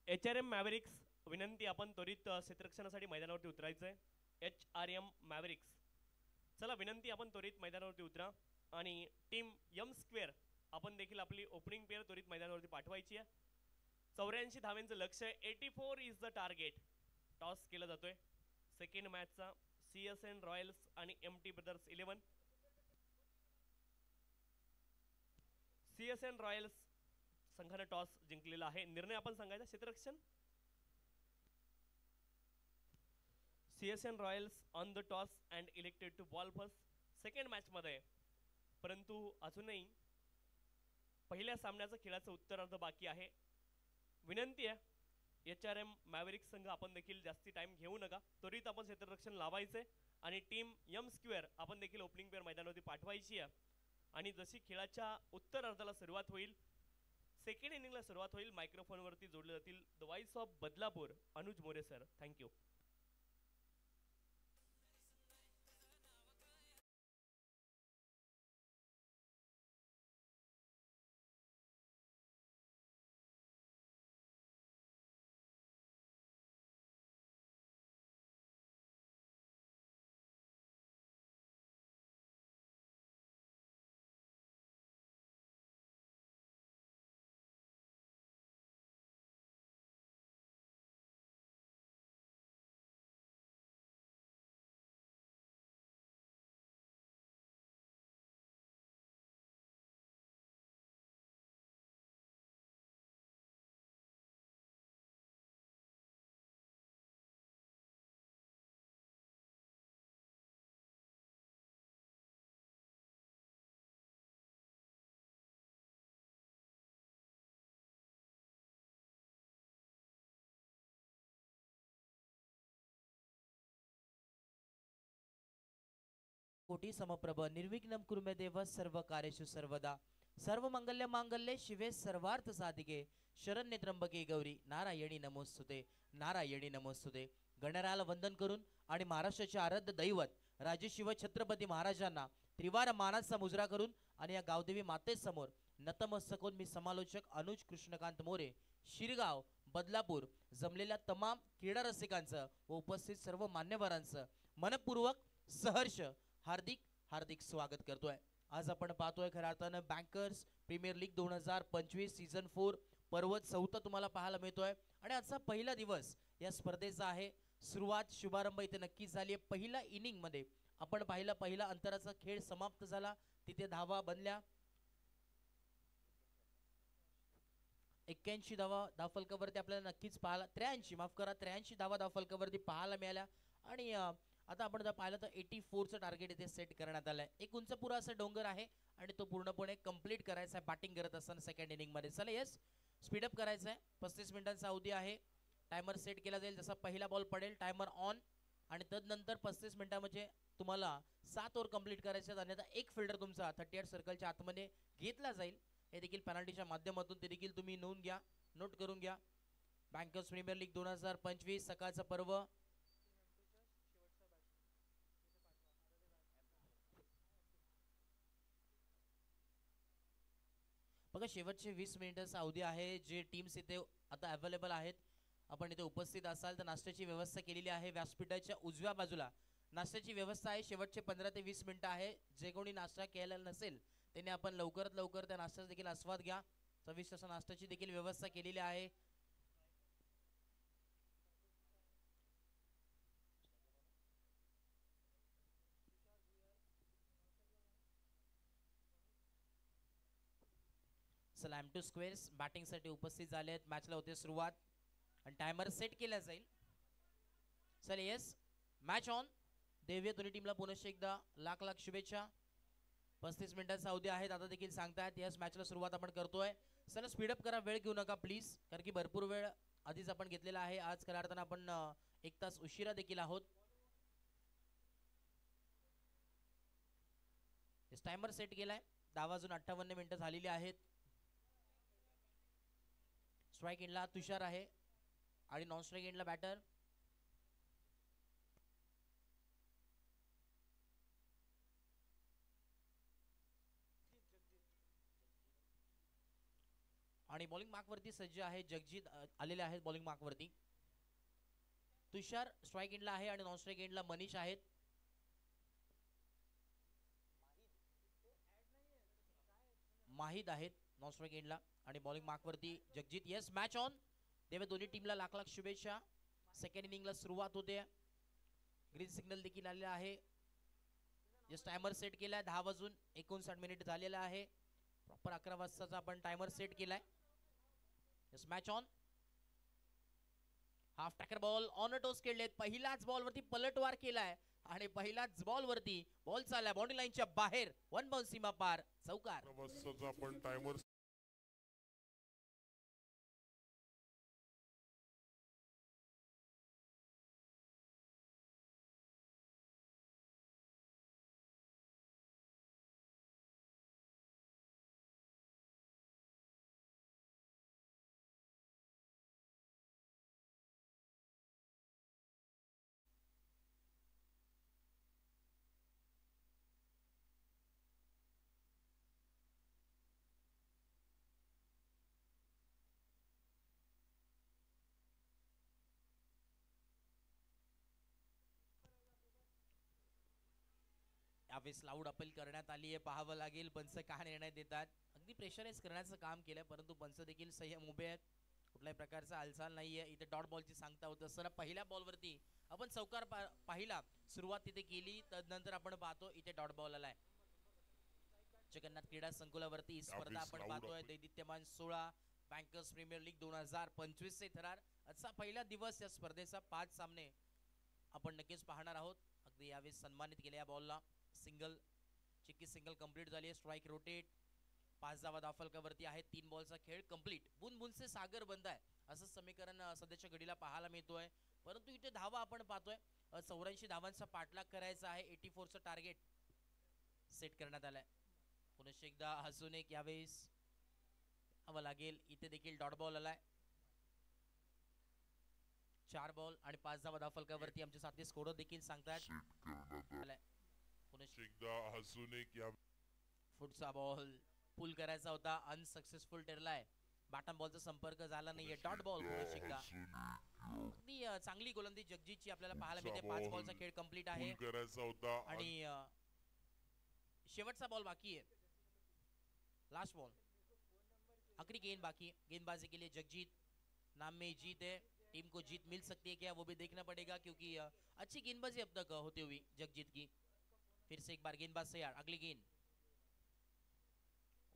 Speaker 1: HRM मॅव्हरिक्स विनंती, आपण त्वरित क्षेत्ररक्षणासाठी मैदानावरती उतरायचंय. HRM मॅव्हरिक्स, चला विनंती, आपण त्वरित मैदानावरती उतरा. आणि टीम यम स्क्वेअर, आपण देखील आपली ओपनिंग पेअर त्वरित मैदानावरती पाठवायची आहे. 84 धावांचं लक्ष आहे. 84 इज द टार्गेट. टॉस केला जातोय सेकंड मॅचचा. CSN रॉयल्स आणि MT ब्रदर्स 11. CSN रॉयल्स संघाने टॉस जिंकलेला आहे. निर्णय आपण सांगायचा, क्षेत्ररक्षण. CSN रॉयल्स on the toss and elected to bowl first second match मध्ये. परंतु अजूनही पहिल्या सामन्याचं खेळाचं उत्तरार्ध बाकी आहे. विनंती आहे HRM मॅव्हरिक्स संघ, आपण देखील जास्ती टाइम घेऊ नका. त्वरित आपण क्षेत्ररक्षण लावायचे आणि टीम यम स्क्वेअर आपण देखील ओपनिंग पेअर मैदानावरती पाठवायची आहे. आणि जशी खेळाच्या उत्तरार्धाला सुरुवात होईल, सेकंड इनिंगला सुरुवात होईल, मायक्रोफोनवरती जोडले जातील the voice of Badlapur Anuj More sir. Thank you.
Speaker 4: कोटी समप्रभ निर्विघ्नं कुरु देव सर्व कार्येषु सर्वदा सर्व मंगल्य मांगल्ये शिवे सर्वार्थ साधिके शरण्ये त्र्यंबके गौरी नारायणी नमोस्तुते नारायणी नमोस्तुते. गणरायाला वंदन करून आणि महाराष्ट्राचे आराध्य दैवत राजे शिव छत्रपती महाराजांना त्रिवार मानाचा मुजरा करून आणि या गावदेवी मातेसमोर नतमस्तक होऊन मी समालोचक अनुज कृष्णकांत मोरे, शिरगाव बदलापूर, जमलेल्या तमाम क्रीडा रसिकांचं व उपस्थित सर्व मान्यवरांचं मनपूर्वक सहर्ष हार्दिक हार्दिक स्वागत करतोय. आज आपण पाहतोय खऱ्या अर्थानं बँकर्स प्रीमियर लीग 2025 सीझन 4 पर्व 4 तुम्हाला पाहायला मिळतोय. आणि आजचा पहिला दिवस या स्पर्धेचा आहे. सुरुवात शुभारंभ इथे नक्की झाली आहे. पहिल्या इनिंग मध्ये आपण पाहिलं, पहिला अंतराचा खेळ समाप्त झाला, तिथे धावा बनल्या 81 धावा धावफलकावरती आपल्याला नक्कीच पाहायला 83 माफ करा 83 धावा धावफलकावरती पाहायला मिळाल्या. आणि आता आपण जर पाहिलं तर 84चं टार्गेट इथे सेट करण्यात आलंय. एक उंचपुरा असं डोंगर आहे आणि तो पूर्णपणे कंप्लीट करायचा आहे बॅटिंग करत असताना सेकंड इनिंग मध्ये. चला येस, स्पीडअप करायचं आहे. 35 मिनिटांचा अवधी आहे. टायमर सेट केला जाईल, जसा पहिला बॉल पडेल टायमर ऑन आणि तदनंतर 35 मिनिटांमध्ये तुम्हाला 7 ओव्हर कंप्लीट करायचे आहेत. अन्यथा एक फिल्डर तुमचा 38 सर्कलच्या आतमध्ये घेतला जाईल. हे देखील पेनल्टीच्या माध्यमातून ते देखील तुम्ही नोट करून घ्या. बँकर्स प्रीमियर लीग 2025 सकाळचा पर्व बघा. शेवटचे 20 मिनिटाचा अवधी आहे. जे टीम्स इथे आता अवेलेबल आहेत, आपण इथे उपस्थित असाल तर नाश्त्याची व्यवस्था केलेली आहे. व्यासपीठाच्या उजव्या बाजूला नाश्त्याची व्यवस्था आहे. शेवटचे 15 ते 20 मिनिटं आहे. जे कोणी नाश्ता केलेला नसेल त्यांनी आपण लवकरात लवकर त्या नाश्त्याचा देखील आस्वाद घ्या. 26 असा नाश्त्याची देखील व्यवस्था केलेली आहे. चला M2 स्क्वेअर्स बॅटिंग साठी उपस्थित झाले आहेत. मॅचला होते सुरुवात आणि टायमर सेट केला जाईल. चला येस, मॅच ऑन. देवूया दोन्ही टीमला पुनश्च एकदा लाख लाख शुभेच्छा. 35 मिनिटांचा अवधी आहेत. आता देखील सांगतायत यस मॅचला सुरुवात आपण करतोय. चला स्पीडअप करा, वेळ घेऊ नका प्लीज, कारण की भरपूर वेळ आधीच आपण घेतलेला आहे. आज खऱ्या अर्थानं आपण 1 तास उशिरा देखील आहोत. टायमर सेट केलाय. 10 वाजून 58 मिनिटं झालेली आहेत. स्ट्राइक एंडला तुषार आहे आणि नॉन स्ट्राइक एंडला बॅटर. आणि बॉलिंग मार्क वरती सज्ज आहे जगजीत आलेले आहेत बॉलिंग मार्क वरती. तुषार स्ट्राईक एंडला आहे आणि नॉन स्ट्राईक एंडला मनीष आहेत. माहिद आहेत नॉन स्ट्राईक एंडला आणि बॉलिंग मार्क वरती जगजीत. Yes match on. तेव्हा दोन्ही टीमला लाख लाख शुभेच्छा. सेकंड इनिंगला सुरुवात होते. ग्रीन सिग्नल देखील आलेला आहे. जस्ट टायमर सेट केलाय 10:59 झालेला आहे. प्रॉपर 11 वाजताचा आपण टायमर सेट केलाय. Yes match on. हाफ टॅकर बॉल ऑन टोस खेळलेत. पहिल्याच बॉल वरती पलटवार केलाय आणि पहिल्याच बॉल वरती बॉल चाललाय बाउंड्री लाईनच्या बाहेर. वन बाउंस सीमा पार चौकार.
Speaker 2: आपण टायमर
Speaker 4: यावेळेस लाऊड अपील करण्यात आली आहे. पाहावं लागेल पंच का निर्णय देतात. अगदी प्रेशराईज करण्याचं काम केलंय परंतु पंच देखील संयम उभे आहेत. कुठल्याही प्रकारचा हालचाल नाहीये. इथे डॉट बॉलची सांगता होत असताना पहिल्या बॉलवरती आपण चौकार पाहिला. सुरुवात तिथे केली तदनंतर आपण पाहतो इथे डॉट बॉल आलाय. जगन्नाथ क्रीडा संकुलावरती ही स्पर्धा आपण पाहतोय. दैदित्यमान 16 बँकर्स प्रीमियर लीग 2025 चे थरार. आजचा पहिला दिवस या स्पर्धेचा 5 सामने आपण नक्कीच पाहणार आहोत. अगदी यावेळेस सन्मानित केले या बॉलला. सिंगल चिक्की सिंगल कंप्लीट झाली. स्ट्राइक रोटेट 5 धावा धावफलकावरती आहेत. 3 बॉलचा खेळ कंप्लीट. बुनबुनचे सागर बंद आहे असं समीकरण सध्याच्या घडीला पाहायला मिळतोय. परंतु इथे धावा आपण पाहतोय 84 धावांचा पाठलाग करायचा आहे. 84चं टार्गेट सेट करण्यात आलंय. पुन्हा एकदा हसून एक यावेळेस हवं लागेल. इथे देखील डॉट बॉल आलाय. 4 बॉल आणि 5 धावा धावफलकावरती आमचे साथी स्कोर देखील सांगतात. पुढचा बॉल पुल करायचा होता अनसक्सेसफुल ठरलाय. बॅटम बॉलचा संपर्क झाला नाहीये. डॉट बॉल अगदी चांगली गोलंदाजी जगजीतची आपल्याला पाहायला मिळते. 5 बॉलचा खेळ कंप्लीट आहे आणि शेवटचा बॉल बाकी है. लास्ट बॉल आखिरी गेंद बाकी. गेंदबाजी के लिए जगजीत नाम में जीत है. टीम को जीत मिल सकती है क्या वो भी देखना पड़ेगा क्योंकि अच्छी गेंदबाजी अब तक होती हुई जगजीत की. फिर से एक बार गेंदबाज तैयार. अगली गेंद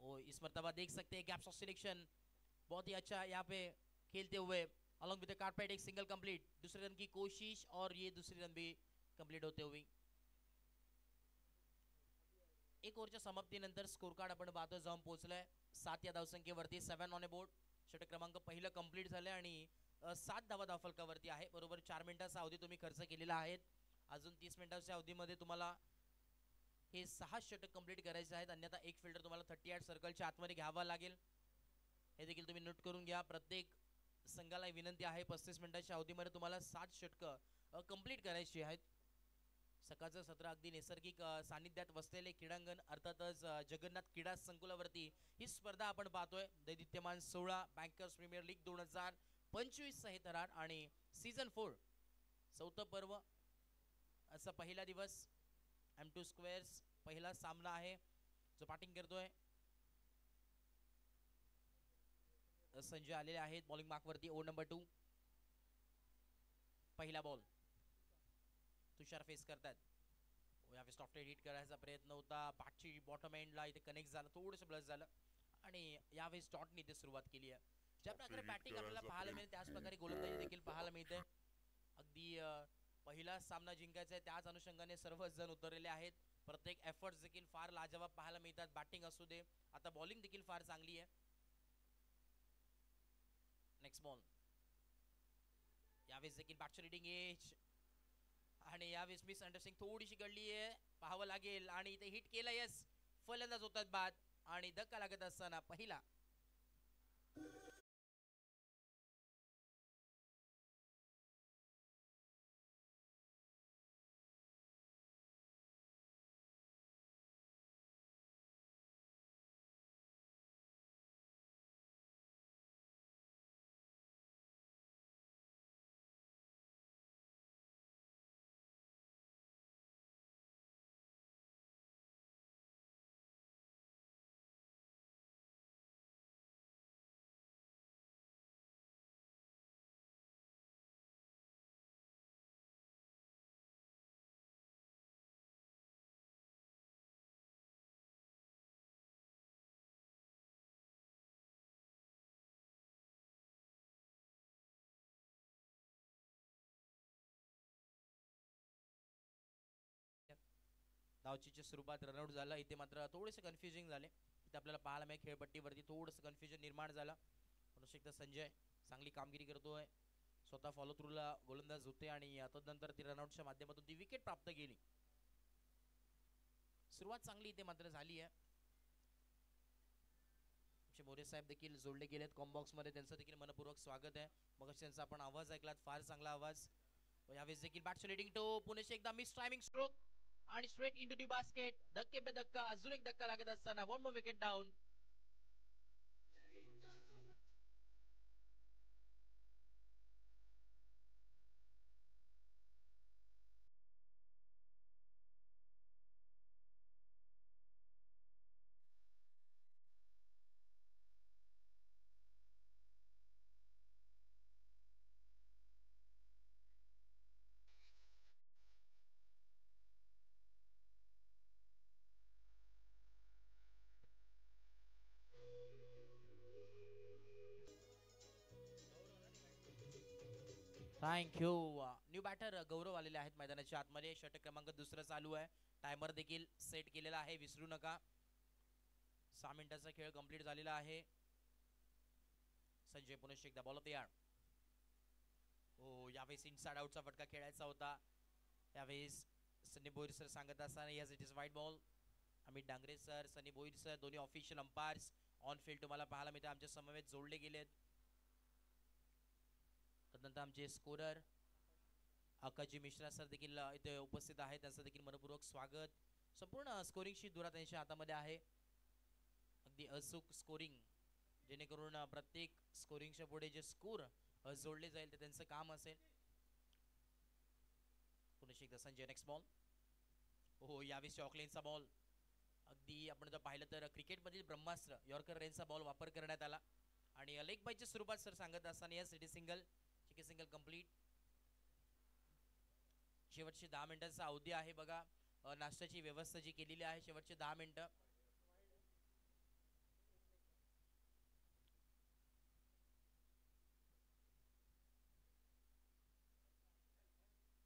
Speaker 4: ओ इस मर्तबा देख सकते हैं गैप्स ऑफ सिलेक्शन बहुत ही अच्छा यहाँ पे खेलते हुए अलॉन्ग विद द कारपेट. एक सिंगल कंप्लीट. दूसरे रन की कोशिश और ये दूसरी रन भी कंप्लीट होते हुए. एक ओव्हरच्या समाप्तीनंतर स्कोर कार्ड आपण पाहतो जाऊन पोहोचलाय 7 या धावसंख्येवरती. 7 ऑन अ बोर्ड. षटक क्रमांक पहिलं कंप्लीट झालंय आणि 7 धावा धावफलकावरती आहे. बरोबर 4 मिनिटाचा अवधी तुम्ही खर्च केलेला आहे. अजून 30 मिनिटाच्या अवधीमध्ये तुम्हाला हे 6 षटक कंप्लीट करायचे आहेत. अन्यथा एक फिल्डर तुम्हाला 38 सर्कलच्या आतमध्ये घ्यावा लागेल. हे देखील तुम्ही नोट करून घ्या. प्रत्येक संघाला विनंती आहे 35 मिनिटाच्या अवधीमध्ये तुम्हाला 7 षटक कंप्लीट करायची आहेत. सकाळचं सत्र अगदी नैसर्गिक सानिध्यात वसलेले क्रीडांगण अर्थातच जगन्नाथ क्रीडा संकुलावरती ही स्पर्धा आपण पाहतोय. दैदित्यमान 16 बँकर्स प्रीमियर लीग 2025 हे थरार आणि सीझन 4 चौथं पर्व. असा पहिला दिवस M2 स्क्वेअर्स पहिला सामना आहे जो बॅटिंग करतोय. संजय आलेले आहेत बॉलिंग मार्क वरती. ओव्हर नंबर 2 पहिला बॉल तुषार फेस करतात. यावेळेस टॉपटेड हिट करायचा प्रयत्न होता. बॅटची बॉटम एंडला इथे कनेक्ट झालं. थोडंसं ब्लस झालं आणि यावेळेस डॉटने इथे सुरुवात केली आहे. ज्या प्रकारे बॅटिंग आपल्याला पाहायला मिळते त्याच प्रकारे गोलंदाजी देखील पाहायला मिळते. अगदी पहिला सामना जिंकायचा आहे त्याच अनुषंगाने सर्वच जण उतरलेले आहेत. प्रत्येक एफर्ट्स देखील फार लाजवाब पाहायला मिळतात. बॅटिंग असू दे आता बॉलिंग देखील फार चांगली आहे. नेक्स्ट बॉल यावेळेस देखील बॅटची रिडिंग एज आणि यावेळेस मिस अंडरस्टँडिंग थोडीशी घडली आहे पाहावं लागेल आणि इथे हिट केलं. यस फलंदाज होतात बाद आणि धक्का लागत असताना पहिला धावचीच्या स्वरूपात रनआउट झालं. इथे मात्र थोडेसे कन्फ्युजिंग झाले. इथे आपल्याला पाहायला मिळेल खेळपट्टीवरती थोडंसं कन्फ्युजन निर्माण झालं. पुन्हा एकदा संजय चांगली कामगिरी करतोय. स्वतः फॉलो थ्रूला गोलंदाज होते आणि तदनंतर ती रनआउटच्या माध्यमातून ती विकेट प्राप्त केली. सुरुवात चांगली इथे मात्र झाली आहे. मोरे साहेब देखील जोडले गेलेत कॉम्बॉक्स मध्ये, त्यांचं देखील मनपूर्वक स्वागत आहे. मग त्यांचा आपण आवाज ऐकलात, फार चांगला आवाज. यावेळेस देखील बॅट्स लेटिंग टो पुणे एकदा मिस टायमिंग स्ट्रोक आणि स्ट्रेट इनटू दी बास्केट. धक्के पे धक्का, अजून एक धक्का लागत असताना one more wicket down. Thank you. New batter Gaurav आलेले आहेत मैदानाच्या आतमध्ये. षटक क्रमांक दुसरा चालू आहे. टायमर देखील सेट केलेला आहे, विसरू नका. 6 मिनिटाचा खेळ कंप्लीट झालेला आहे. संजय पुन्हा एकदा बॉल ऑफ द यार्ड. हो, यावेळेस इनसाइड आउटचा फटका खेळायचा होता. यावेळेस सनी बोईर सर सांगत असताना yes it is white ball. Amit Dangre sir, Sunny Boir sir, दोन्ही ऑफिशियल अंपायर्स ऑन फील्ड तुम्हाला पाहायला मिळते. आमच्या समवेत जोडले गेलेत. तदनंतर आमचे स्कोरर आकाजी मिश्रा सर देखील इथे उपस्थित आहेत, त्यांचं देखील मनपूर्वक स्वागत. संपूर्ण स्कोरिंग शीट दुरा त्यांच्या हातामध्ये आहे. अगदी अचूक स्कोरिंग, जेणेकरून प्रत्येक स्कोरिंगच्या पुढे जे स्कोर जोडले जाईल ते त्यांचं काम असेल. पुन्हा एकदा संजय नेक्स्ट बॉल. हो, यावेळेस ऑकलेनचा बॉल. अगदी आपण जर पाहिलं तर क्रिकेटमधील ब्रह्मास्त्र यॉर्कर रेनचा बॉल वापर करण्यात आला आणि लेग बायच्या स्वरूपात सर सांगत असताना या सिटी सिंगल सिंगल कंप्लीट. शेवटचे 10 मिनिटांचा अवधी आहे बघा. नाश्त्याची व्यवस्था जी केलेली आहे, शेवटचे 10 मिनिटं.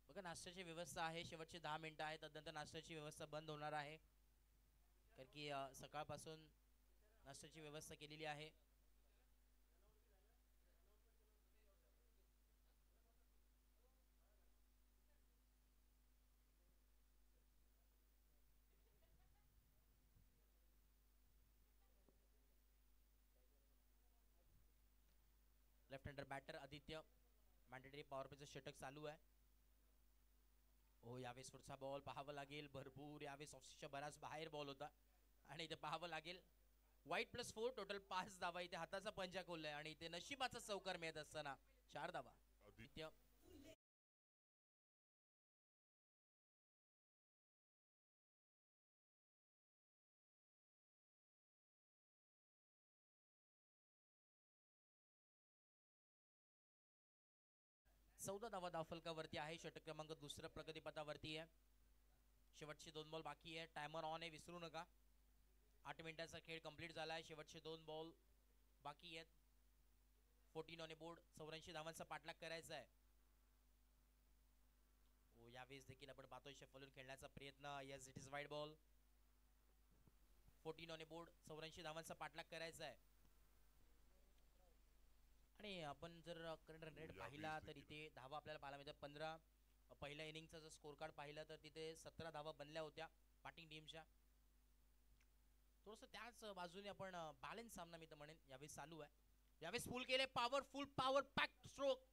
Speaker 4: बघा, नाश्त्याची व्यवस्था आहे, शेवटचे 10 मिनिटं आहेत. तदनंतर नाश्त्याची व्यवस्था बंद होणार आहे, कारण की सकाळपासून नाश्त्याची व्यवस्था केलेली आहे. Left hander batter Aditya, mandatory power प्लेचं षटक चालू आहे. हो, यावेळेस पुढचा बॉल पाहावं लागेल. भरपूर यावेळेस ऑफिसच्या बराच बाहेर बॉल होता आणि इथे पाहावं लागेल. वाईट +4 टोटल 5 धावा. इथे हाताचा पंजा खोललाय आणि इथे नशिबाचा चौकार मिळत असताना 4 धावा. आदित्य चौदा धावा धावफलकावरती आहे. षटक क्रमांक दुसऱ्या प्रगतीपथावरती आहे. शेवटचे 2 बॉल बाकी आहे. टायमर ऑन आहे, विसरू नका. 8 मिनिटांचा खेळ कंप्लीट झाला आहे. शेवटचे 2 बॉल बाकी आहेत. 14 ऑन बोर्ड. 84 धावांचा पाठलाग करायचा आहे. हो, यावेळेस देखील आपण पाहतोय शफलून खेळण्याचा प्रयत्न. Yes it is wide ball. 14 on board. 84 धावांचा पाठलाग करायचा आहे. आणि आपण जर करंट रन रेट पाहिला तर इथे धावा आपल्याला पाहायला मिळतात 15. पहिल्या इनिंगचा जर स्कोर कार्ड पाहिला तर तिथे 17 धावा बनल्या होत्या बॅटिंग टीमच्या. थोडंसं त्याच बाजूने आपण बॅलन्स सामना मी तर म्हणेन यावेळेस चालू आहे. यावेळेस फुल केले, पॉवरफुल पॉवर पॅक्ड स्ट्रोक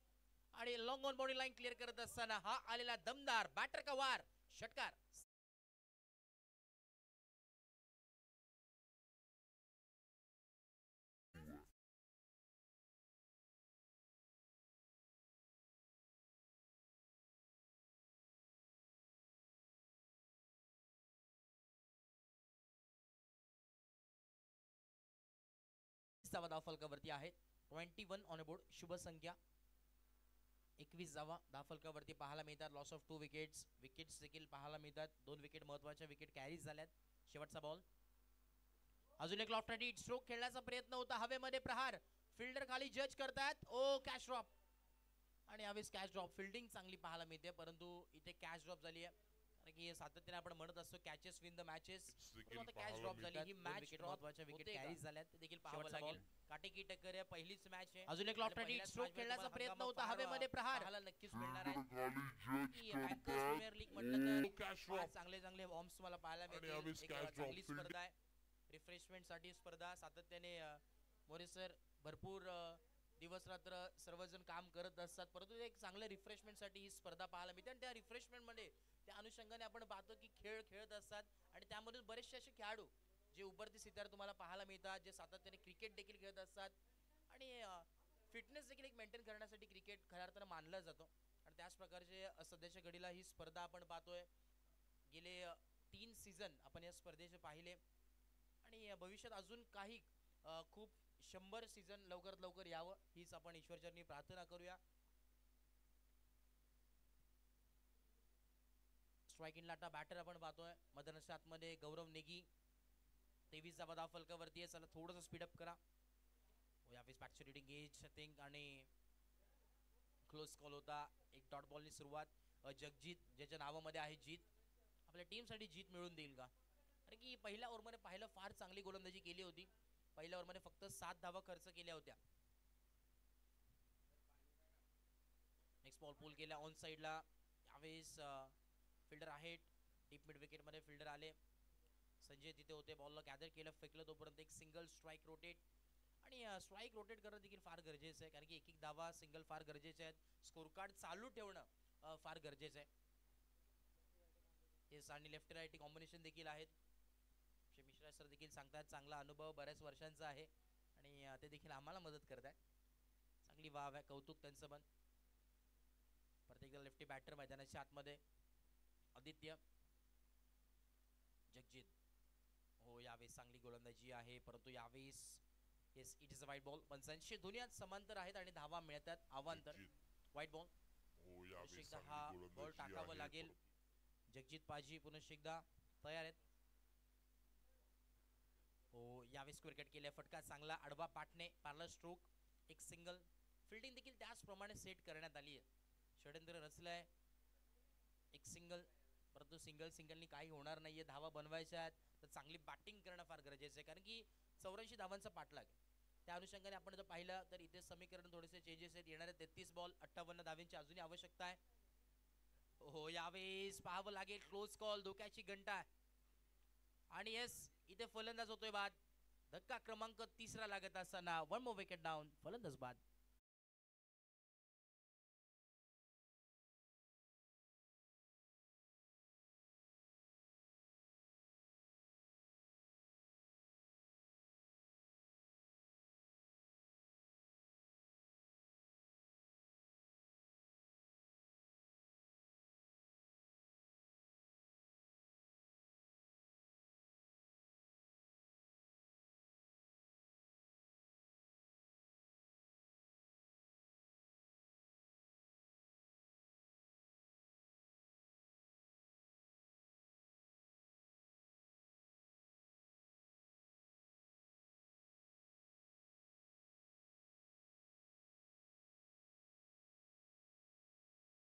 Speaker 4: आणि long on body line clear करत असताना हा आलेला दमदार बॅटर का वार, षटकार. धावा धावफलकावरती आहेत. 21 ऑन बोर्ड. शुभ संख्या 21 धावा धावफलकावरती पाहायला मिळतात. Loss of 2 wickets. विकेट्स देखील पाहायला मिळतात. 2 विकेट महत्वाच्या विकेट कॅरीज झाल्यात. शेवटचा बॉल. अजून एक लॉफ्ट हँड स्ट्रोक खेळण्याचा प्रयत्न होता. हवेमध्ये प्रहार. फिल्डर खाली जज करतात. ओ, कॅच ड्रॉप. आणि यावेळेस कॅच ड्रॉप. फिल्डिंग चांगली पाहायला मिळते, परंतु इथे कॅच ड्रॉप झाली आहे. कारण की सातत्याने आपण म्हणत असतो कॅचेस विन द मॅचेस,
Speaker 2: देखील
Speaker 4: आता कॅच
Speaker 2: पाहायला
Speaker 4: ड्रॉप झाली ही
Speaker 2: मिळतात.
Speaker 4: मॅच
Speaker 5: विकेट
Speaker 4: ड्रॉप
Speaker 5: महत्त्वाच्या विकेट
Speaker 4: होते का?
Speaker 5: कॅरीज झाल्यात ते देखील पाहावं
Speaker 4: शेवटचा
Speaker 5: लागेल.
Speaker 4: बॉल काटेकी टक्कर आहे, पहिलीच मॅच आहे.
Speaker 5: अजून एक लॉफ्ट
Speaker 4: आणि
Speaker 5: आणि
Speaker 4: पहिल्याच
Speaker 5: स्ट्रोक
Speaker 4: match मध्ये
Speaker 5: खेळण्याचा
Speaker 4: तुम्हाला
Speaker 5: प्रयत्न
Speaker 4: हंगामा
Speaker 5: होता
Speaker 4: फार
Speaker 5: हवेमध्ये प्रहार.
Speaker 4: पाहायला नक्कीच मिळणार आहे.
Speaker 2: फिल्डर खाली
Speaker 4: की
Speaker 2: जज
Speaker 4: बँकर्स प्रीमियर लीग म्हटलं तर
Speaker 2: कॅश
Speaker 4: फार
Speaker 2: ड्रॉप
Speaker 4: चांगले चांगले बॉम्ब्स तुम्हाला पाहायला
Speaker 2: आणि
Speaker 4: मिळतील.
Speaker 2: यावेळेस
Speaker 4: एक
Speaker 2: cash drop
Speaker 4: चांगली
Speaker 2: field.
Speaker 4: स्पर्धा आहे, रिफ्रेशमेंट साठी स्पर्धा सातत्याने मोरे सर भरपूर दिवस रात्र सर्वजण काम करत असतात, परंतु एक चांगल्या रिफ्रेशमेंट साठी ही स्पर्धा पाहायला मिळते. आणि त्या रिफ्रेशमेंट मध्ये त्या अनुषंगाने आपण पाहतो की खेळ खेळत असतात आणि त्यामध्ये बरेचसे असे खेळाडू जे उभरती सितार तुम्हाला पाहायला मिळतात, जे सातत्याने क्रिकेट देखील खेळत असतात आणि फिटनेस देखील एक मेंटेन करण्यासाठी क्रिकेट खऱ्या अर्थानं मानलं जातं. आणि त्याच प्रकारचे सध्याच्या घडीला ही स्पर्धा आपण पाहतोय. गेले 3 सीझन आपण या स्पर्धेचे पाहिले आणि भविष्यात अजून काही खूप 100 सीझन लवकरात लवकर यावं हीच आपण ईश्वरचरणी प्रार्थना करूया. स्ट्राईक इन लाटा बॅटर आपण पाहतोय मदनच्या आतमध्ये गौरव नेगी 23 धावा धाव फलकावरती आहे. चला थोडंसं स्पीडअप करा. यावेळेस बॅकची रिडिंग एज आय थिंक आणि क्लोज कॉल होता. एक डॉट बॉलनी सुरुवात. जगजीत ज्याच्या नावामध्ये आहे जीत, आपल्या टीमसाठी जीत मिळवून देईल का? कारण की पहिल्या ओव्हरमध्ये पाहिलं फार चांगली गोलंदाजी केली होती. पहिल्या ओव्हरमध्ये फक्त 7 धावा खर्च केल्या होत्या. नेक्स्ट बॉल पूल केला ऑन साइडला. यावेळेस फिल्डर आहे डीप मिड विकेट मध्ये फिल्डर आले. संजय तिथे होते, बॉलला गॅदर केलं, फेकलं, तोपर्यंत एक सिंगल स्ट्राईक रोटेट. आणि स्ट्राईक रोटेट करणं देखील फार गरजेचं आहे, कारण की एक एक धावा सिंगल फार गरजेचे आहेत. स्कोर कार्ड चालू ठेवणं फार गरजेचं आहे. येस आणि लेफ्ट राईट कॉम्बिनेशन देखील आहेत. मिश्रा सर देखील सांगतात चांगला अनुभव बऱ्याच वर्षांचा आहे आणि ते देखील आम्हाला मदत करत आहे. चांगली वाव आहे, कौतुक त्यांचं पण. प्रत्येकदा लेफ्टी बॅटर मैदानाच्या आतमध्ये आदित्य. जगजीत हो यावेळेस चांगली गोलंदाजी आहे, परंतु यावेळेस येस इट इज अ वाईट बॉल. 85 दोन्ही समांतर आहेत आणि धावा मिळतात अवांतर. वाईट बॉल.
Speaker 2: हो यावेळेस
Speaker 4: एकदा
Speaker 2: चांगली
Speaker 4: हा बॉल
Speaker 2: गोलंदाजी
Speaker 4: टाकावं
Speaker 2: आहे.
Speaker 4: लागेल. जगजीत पाजी पुन्हा एकदा तयार आहेत. हो यावेळेस विकेट केले, फटका चांगला आडवा पाटणे, पार्लर स्ट्रोक, एक सिंगल. फिल्डिंग देखील त्याचप्रमाणे सेट करण्यात आली आहे. षडयंत्र रचलंय, एक सिंगल, परंतु सिंगलनी काही होणार नाहीये. धावा बनवायच्या आहेत तर चांगली बॅटिंग करणं फार गरजेचं आहे, कारण की 84 धावांचा पाठलाग. त्या अनुषंगाने आपण जर पाहिलं तर इथे समीकरण थोडेसे चेंजेस आहेत. येणारे 33 बॉल 58 धावांची अजूनही आवश्यकता आहे. हो यावेळेस पाहावं लागेल, क्लोज कॉल, धोक्याची घंटा. आणि येस इथे फलंदाज होतोय बाद. धक्का क्रमांक 3 लागत असताना 1 मोर विकेट डाऊन, फलंदाज बाद.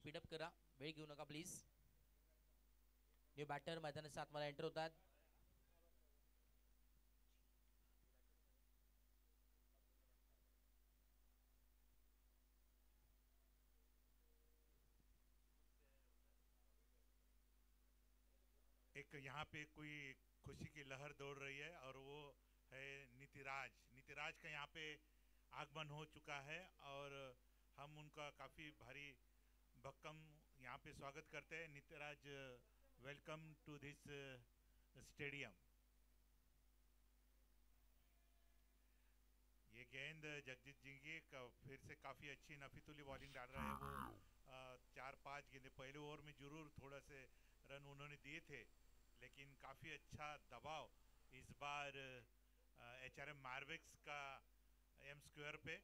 Speaker 4: स्पीडअप करा, वेळ घेऊ नका प्लीज. न्यू बॅटर मैदानाच्या आतमध्ये एंटर होतात.
Speaker 3: एक यहाँ पे कोई खुशी की लहर दौड़ रही है और वो है नीतिराज का यहाँ पे आगमन हो चुका है और हम उनका काफ़ी भारी भक्कम यहाँ पे स्वागत करते हैं. Nitiraj, welcome to this stadium. ये गेंद जगजीत जी की फिर से काफ़ी अच्छी नफीतुली बॉलिंग डाल रहे हैं वो. 4-5 गेंदे पहले ओवर में जरूर थोड़ा से रन उन्होंने दिए थे, लेकिन काफ़ी अच्छा दबाव इस बार HRM मार्वेक्स का एम स्क्वायर पे.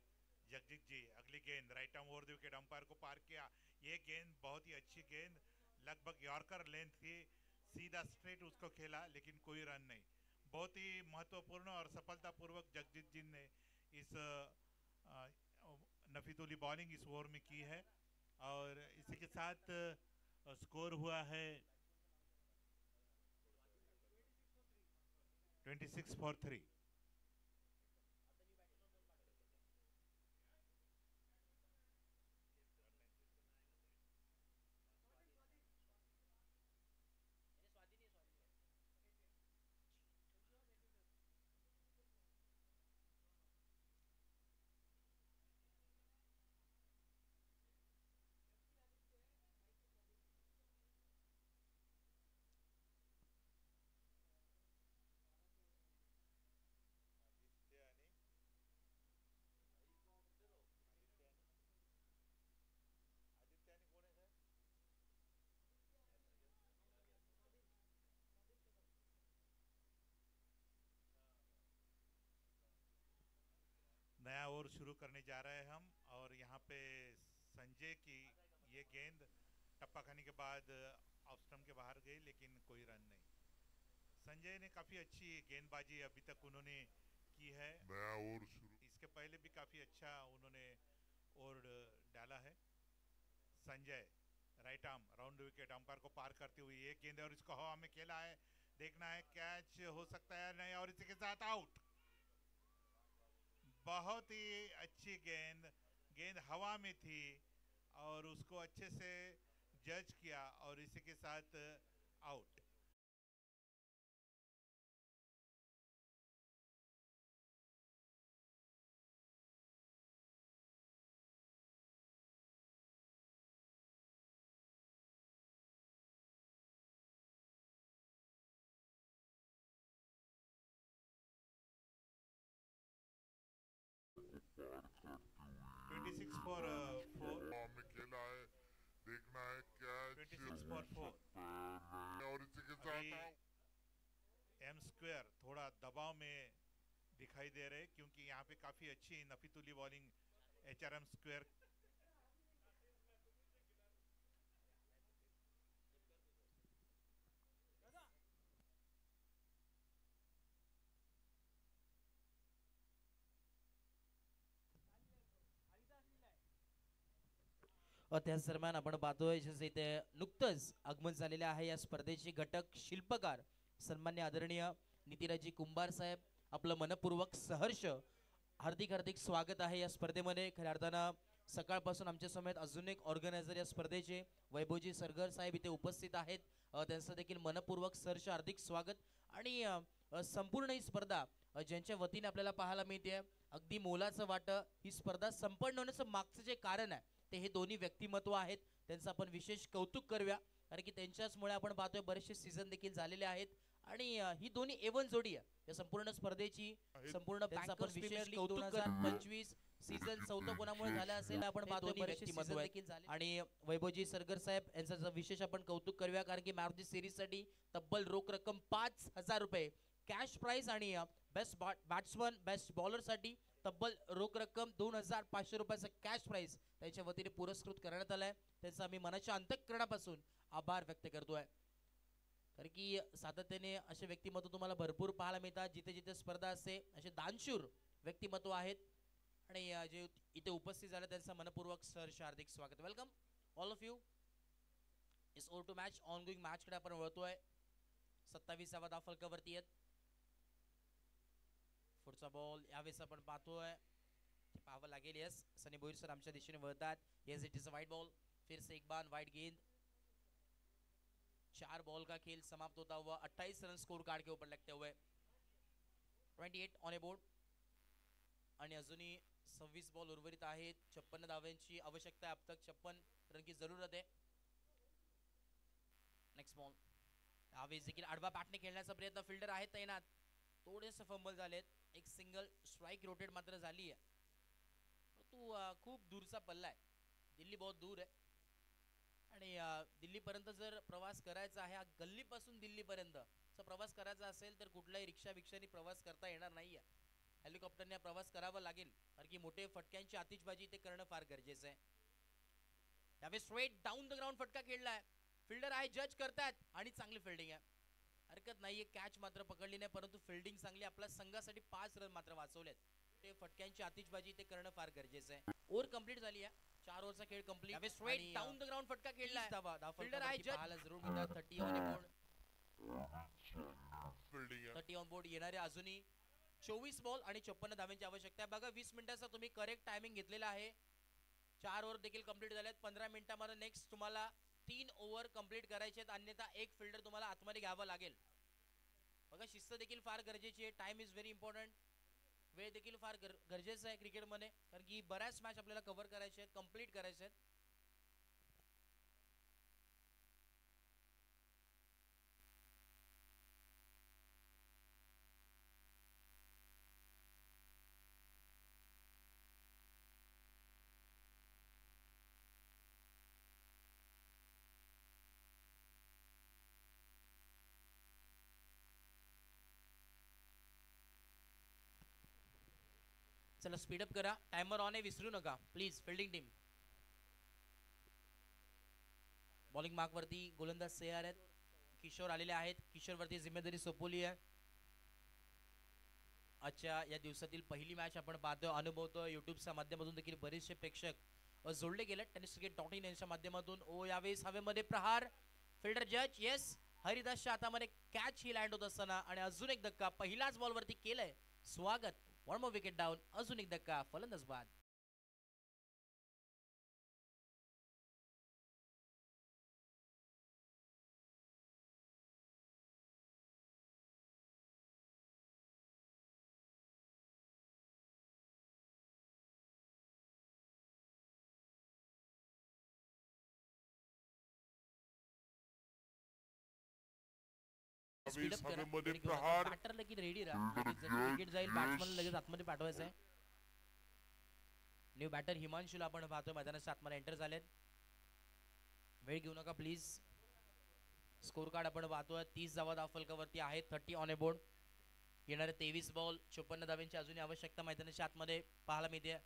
Speaker 3: जगजीत जी अगली गेंद right arm over the wicket, umpire को पार किया. ये गेंद बहुत ही अच्छी गेंद, लगभग यॉर्कर लेंथ थी, सीधा स्ट्रेट उसको खेला लेकिन कोई रन नहीं. बहुत ही महत्वपूर्ण और सफलतापूर्वक जगजीत जी ने इस नफीतुली बॉलिंग इस ओवर में की है. और इसी के साथ स्कोर हुआ है 26 for 3. नया ओवर शुरू करने जा रहे हैं हम, और यहाँ पे संजय की ये गेंद टप्पा खाने के बाद ऑफ स्टंप के बाहर गई, लेकिन कोई रन नहीं। संजय ने काफी अच्छी गेंदबाजी अभी तक उन्होंने की है।
Speaker 2: नया ओवर शुरू।
Speaker 3: इसके पहले भी काफी अच्छा उन्होंने ओवर डाला है। Sanjay right arm round wicket, umpire को पार करते हुए एक गेंद है और इसको हवा में खेला है। देखना है कैच हो सकता है नहीं, और इसी के साथ आउट। बहुत ही अच्छी गेंद, गेंद हवा में थी और उसको अच्छे से जज किया और इसी के साथ आउट।
Speaker 2: में
Speaker 3: 26 for 4.
Speaker 2: खेला है। देखना है कैच
Speaker 3: 26 for 4.
Speaker 2: और इसी के साथ
Speaker 3: अभी एम स्क्वायर थोड़ा दबाव में दिखाई दे रहे, क्योंकि यहाँ पे काफी अच्छी नफीतुली बॉलिंग एचआरएम स्क्वायर।
Speaker 4: त्याच दरम्यान आपण पाहतोय जसे इथे नुकतंच आगमन झालेले आहे या स्पर्धेचे घटक शिल्पकार सन्मान्य आदरणीय नितीराजी कुंभार साहेब, आपलं मनपूर्वक सहर्ष हार्दिक हार्दिक स्वागत आहे या स्पर्धेमध्ये। खऱ्या अर्थानं सकाळपासून आमच्या समेत अजून एक ऑर्गनायझर या स्पर्धेचे वैभवजी सरगर साहेब इथे उपस्थित आहेत, त्यांचं देखील मनपूर्वक सहर्ष हार्दिक स्वागत। आणि संपूर्ण ही स्पर्धा ज्यांच्या वतीने आपल्याला पाहायला मिळते अगदी मोलाचं वाटं ही स्पर्धा संपन्न होण्याचं मागचं जे कारण आहे ते हे दोन्ही व्यक्तिमत्व आहेत, त्यांचं आपण विशेष कौतुक करूया, कारण की त्यांच्याचमुळे आपण पाहतोय बरेचसे सीझन देखील झालेले आहेत आणि ही दोन्ही एवन जोडी आहे या संपूर्ण स्पर्धेची। संपूर्ण आपण विशेष कौतुक 2025 सीझन चौथा कोणामुळे झाला असेल आपण पाहतोय बरेचसे सीझन देखील झाले। आणि वैभवजी सरगर साहेब यांचं विशेष आपण कौतुक करूया, कारण की मॅन ऑफ द सिरीज साठी तब्बल रोख रक्कम 5000 रुपये कॅश प्राइज आणि बेस्ट बॅट्समन बेस्ट बॉलर साठी तब्बल रोख रक्कम 2500 रुपयाचा कॅश प्राइज त्यांच्या वतीने पुरस्कृत करण्यात आलाय। त्यांचा आम्ही मनाच्या अंतःकरणापासून आभार व्यक्त करतोय, कारण की सातत्याने असे व्यक्तिमत्व तुम्हाला भरपूर पाहायला मिळतात, जिथे जिथे स्पर्धा असते असे दानशूर व्यक्तिमत्व आहेत आणि जे इथे उपस्थित झाले त्यांचा मनपूर्वक सहर्ष हार्दिक स्वागत। Welcome all of you. इस over to match ongoing match कडे आपण वळतोय। 27वा धाव फलकावरती आहेत। पुढचा बॉल यावेळेस आपण पाहतोय पाहावं लागेल। यस सनी भोईर सर आमच्या दिशेने वळतात। Yes it is a wide ball, फिर से एक बार वाइड गेंद। 4 बॉल का खेल समाप्त होता हुआ 28 रन स्कोर कार्ड के ऊपर लगते हुए 28 ऑन ए बोर्ड आणि अजूनही 26 बॉल उर्वरित आहेत। 56 धावांची आवश्यकता है, अब तक 56 रन की जरूरत है। नेक्स्ट बॉल यावेळेस देखील आडवा बॅटने खेळण्याचा प्रयत्न, फिल्डर आहेत तैनात, थोडेसे फंबल झालेत, एक सिंगल स्ट्राइक रोटेट मात्र झाली आहे, परंतु खूप दूरचा पल्ला आहे, दिल्ली बहुत दूर आहे आणि दिल्ली पर्यंत जर प्रवास करायचा आहे, गल्ली पासून दिल्ली पर्यंत जर प्रवास करायचा असेल तर कुठल्याही रिक्षा बिक्षाने प्रवास करता येणार नाहीये, हेलिकॉप्टरने प्रवास करावा लागेल, कारण की मोठे फटक्यांची आतिषबाजी ते करणं फार गरजेचं आहे। यावेळेस स्ट्रेट डाऊन द ग्राउंड फटका खेळलाय, फिल्डर आहे, जज करतात आणि चांगली फिल्डिंग आहे, हरकत नाहीये, कॅच मात्र पकडली नाही, परंतु फिल्डिंग चांगली, आपल्या संघासाठी 5 रन मात्र वाचवलेत। ते फटक्यांची आतिषबाजी ते करणं फार गरजेचं आहे। ओव्हर कंप्लीट झाली आहे, 4 ओव्हरचा खेळ कंप्लीट। यावेळेस स्ट्रेट डाऊन द ग्राउंड फटका खेळलाय, फिल्डर आहे, जज पाहायला जरूर मिळतात। 30 ऑन द बोर्ड।
Speaker 5: फिल्डिंग आहे
Speaker 4: 30 ऑन बोर्ड येणारे अजूनही 24 बॉल आणि 54 धावांची आवश्यकता आहे. बघा 20 मिनिटाचा तुम्ही करेक्ट टायमिंग घेतलेला आहे. 4 ओव्हर देखील कंप्लीट झाल्यात. 15 मिनिटांमध्ये नेक्स्ट तुम्हाला 3 ओव्हर कंप्लीट करायचे आहेत, अन्यथा एक फिल्डर तुम्हाला आतमध्ये घ्यावा लागेल. बघा शिस्त देखील फार गरजेची आहे. Time is very important. वेळ देखील फार गरजेचं आहे क्रिकेटमध्ये, कारण की बऱ्याच मॅच आपल्याला कव्हर करायचे आहेत, कंप्लीट करायचे आहेत. चला स्पीडअप करा. टायमर ऑन आहे, विसरू नका please. Fielding team bowling mark वरती गोलंदाज तयार आहेत. किशोर आलेले आहेत. किशोर वरती जिम्मेदारी सोपवली आहे. आजच्या या दिवसातील पहिली मॅच आपण पाहतोय, अनुभवतोय. युट्यूबच्या माध्यमातून देखील बरेचसे प्रेक्षक जोडले गेले. tenniscricket.in यांच्या माध्यमातून. ओ यावेळेस हवेमध्ये प्रहार. फिल्डर जज येस. हरिदासच्या हातामध्ये कॅच ही लँड होत असताना आणि अजून एक धक्का पहिल्याच बॉल वरती केलंय. स्वागत. One more wicket down. अजून एक धक्का. फलंदाज बाद.
Speaker 5: यावेळेस
Speaker 4: स्पीडअप करा.
Speaker 5: हवेमध्ये प्रहार.
Speaker 4: बॅटर लगेच रेडी राहा. विकेट जाईल बॅट्समन लगेच आतमध्ये पाठवायचं आहे. न्यू बॅटर हिमांशूला आपण पाहतोय मैदानाच्या आतमध्ये एंटर झालेत. वेळ घेऊ नका प्लीज. स्कोर कार्ड आपण पाहतोय. 30 धावा धाव फलकावरती आहेत. 30 ऑन अ बोर्ड. येणारे 23 बॉल 54 धावांची अजूनही आवश्यकता मैदानाच्या आतमध्ये पाहायला मिळते.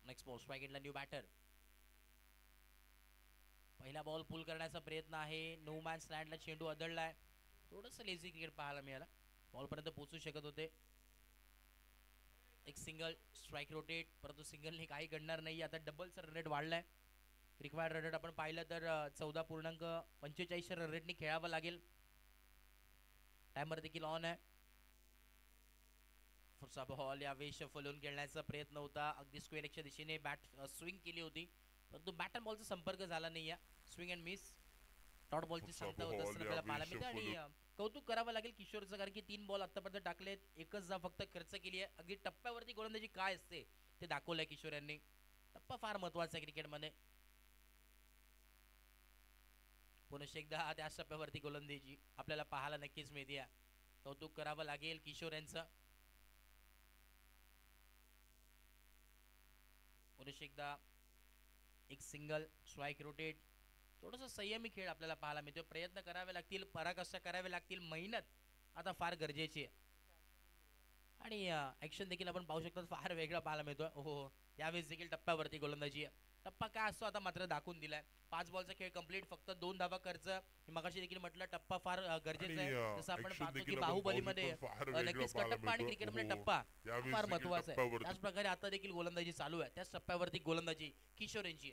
Speaker 4: Next ball strike new batter. पहिला बॉल पुल करण्याचा प्रयत्न आहे. नो मॅन स्लॅन्डला चेंडू आदळलाय. थोडंसं लेझी क्रिकेट पाहायला मिळाला. बॉल पर्यंत पोहोचू शकत होते. एक सिंगल स्ट्राईक रोटेट, परंतु सिंगलने काही घडणार नाही. आता डबलचा रन रेट वाढलाय. रिक्वायर्ड रन रेट आपण पाहिलं तर 14.45 रन रेटने खेळावं लागेल. टायमर देखील ऑन आहे. पुढचा बॉल यावेळी शफलून खेळण्याचा प्रयत्न होता. अगदी स्क्वेअर च्या दिशेने बॅट स्विंग केली होती, परंतु बॅट अँड बॉलचा संपर्क झाला नाही. Swing and miss. डॉट बॉलची क्षमता होत असताना आपल्याला पाहायला मिळते. आणि कौतुक करावं लागेल किशोरचं, कारण की 3 बॉल आतापर्यंत टाकलेत, एकच धाव फक्त खर्च केली आहे. अगदी टप्प्यावरती गोलंदाजी काय असते ते दाखवलंय किशोर यांनी. टप्पा फार महत्वाचा आहे क्रिकेटमध्ये. पुन्हा एकदा त्याच टप्प्यावरती गोलंदाजी आपल्याला पाहायला नक्कीच मिळते. कौतुक करावं लागेल किशोर यांचं. पुन्हा एकदा एक सिंगल स्ट्राईक रोटेट. थोडंसं संयमी खेळ आपल्याला पाहायला मिळतो. प्रयत्न करावे लागतील, पराकाष्ठा करावे लागतील. मेहनत आता फार गरजेची आहे. आणि ऍक्शन देखील आपण पाहू शकतो फार वेगळा पाहायला मिळतोय. हो यावेळेस देखील टप्प्यावरती गोलंदाजी आहे. टप्पा काय असतो आता मात्र दाखवून दिलाय. 5 बॉलचा खेळ कंप्लीट, फक्त 2 धावा खर्च. मगाशी देखील म्हटलं टप्पा फार गरजेचा आहे. जसं आपण पाहतो की बाहुबलीमध्ये नक्कीच टप्पा आणि क्रिकेटमध्ये टप्पा फार महत्वाचा आहे. त्याच प्रकारे आता देखील गोलंदाजी चालू आहे. त्याच टप्प्यावरती गोलंदाजी किशोर यांची.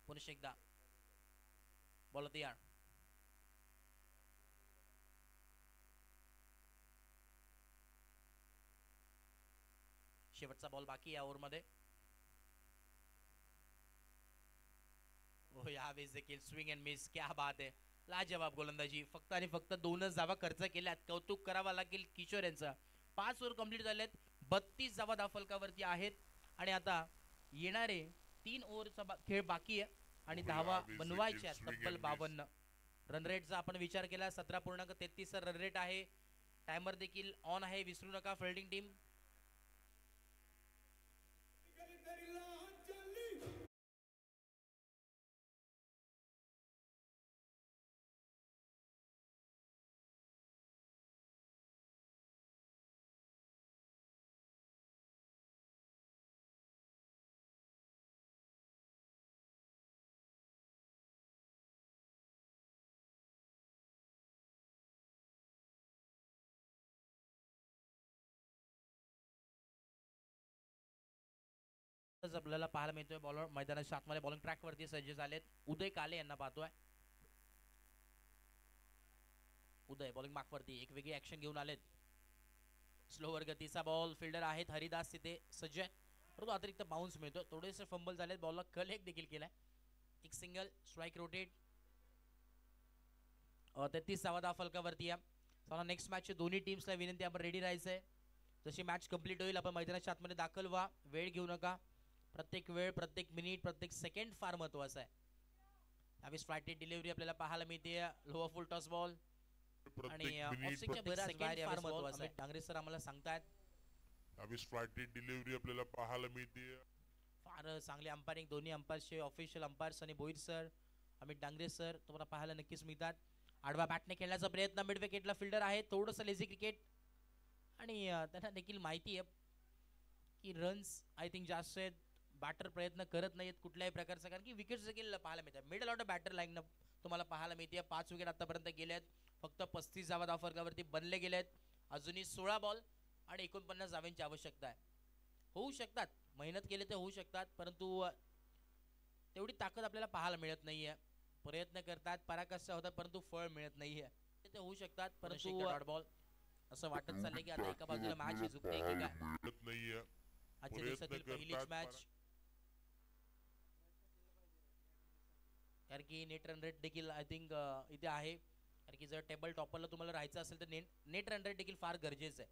Speaker 4: पुन्हा एकदा बॉल तयार. शेवटचा बॉल बाकी या ओव्हर मध्ये. हो यावेळेस देखील स्विंग अँड मिस. क्या बात आहे. लाजवाब गोलंदाजी. फक्त आणि फक्त 2च धावा खर्च केल्यात. कौतुक करावा लागेल किशोर यांचा. 5 ओव्हर कंप्लीट झालेत. 32 धावा धाव फलकावरती आहेत. आणि आता येणारे 3 ओव्हरचा खेळ बाकी आहे आणि धावा बनवायच्या तब्बल 52. रन रेटचा आपण विचार केला 17.33 रन रेट आहे. टायमर देखील ऑन आहे, विसरू नका फिल्डिंग टीम. आपल्याला पाहायला मिळतोय बॉलर मैदानाच्या आतमध्ये बॉलिंग ट्रॅक वरती सज्ज झालेत. उदय काले यांना पाहतोय. उदय बॉलिंग मार्क वरती एक वेगळी ऍक्शन घेऊन आलेत. स्लोवर गतीचा बॉल फिल्डर आहेत हरिदास तिथे सज्ज आहे, परंतु अतिरिक्त बाउन्स मिळतो. थोडेसे फंबल झालेत. बॉलला कलेक्ट देखील केलाय. एक सिंगल स्ट्राइक रोटेट. 33 धावा फलकावरती आहे. चला नेक्स्ट मॅच दोन्ही टीम्सला विनंती आपण रेडी राहायचंय. जशी मॅच कंप्लीट होईल आपण मैदानाच्या आतमध्ये दाखल व्हा. वेळ घेऊ नका. प्रत्येक वेळ प्रत्येक मिनिट प्रत्येक सेकंड फार महत्वाचा आहे. यावेळेस फ्लाइटेड डिलिव्हरी आपल्याला पाहायला मिळते. लोअर फुल टॉस बॉल आणि ऑफस्टिकच्या बऱ्याच सेकंड फार महत्वाचा आहे. डांगरे सर आम्हाला सांगतात
Speaker 5: यावेळेस फ्लाइटेड डिलिव्हरी आपल्याला पाहायला मिळते.
Speaker 4: फार चांगले अंपायरिंग दोन्ही अंपायर्सचे ऑफिशियल अंपायर्स आणि बोईर सर अमित डांगरे सर तुम्हाला पाहायला नक्कीच मिळतात. आडवा बॅटने खेळण्याचा प्रयत्न. मिड विकेटला फिल्डर आहे. थोडंसं लेझी क्रिकेट आणि त्यांना देखील माहिती आहे की रन्स आय थिंक जास्त आहेत. बॅटर प्रयत्न करत नाहीत कुठल्याही प्रकारचा, कारण की विकेट्स देखील पाहायला मिळतात. मिडल ऑर्डर बॅटर लाईन तुम्हाला पाहायला मिळते. 5 विकेट आतापर्यंत गेले आहेत. फक्त 35 धावा धावफलकावरती बनले गेले आहेत. अजूनही 16 बॉल आणि 49 धावांची आवश्यकता आहे. होऊ शकतात, मेहनत केले तर होऊ शकतात, परंतु तेवढी ताकद आपल्याला पाहायला मिळत नाहीये. प्रयत्न करतात पराकाष्ठा होतात परंतु फळ मिळत नाहीये. ते होऊ शकतात परंतु डॉट बॉल असं वाटत चाललंय की आता एका बाजूला मॅच ही झुकते की काय.
Speaker 5: मिळत नाहीये.
Speaker 4: आजच्या दिवसातील पहिलीच मॅच, कारण की नेट रन रेट देखील आय थिंक इथे आहे. कारण की जर टेबल टॉपरला तुम्हाला राहायचं असेल तर नेट रन रेट देखील फार गरजेचं आहे.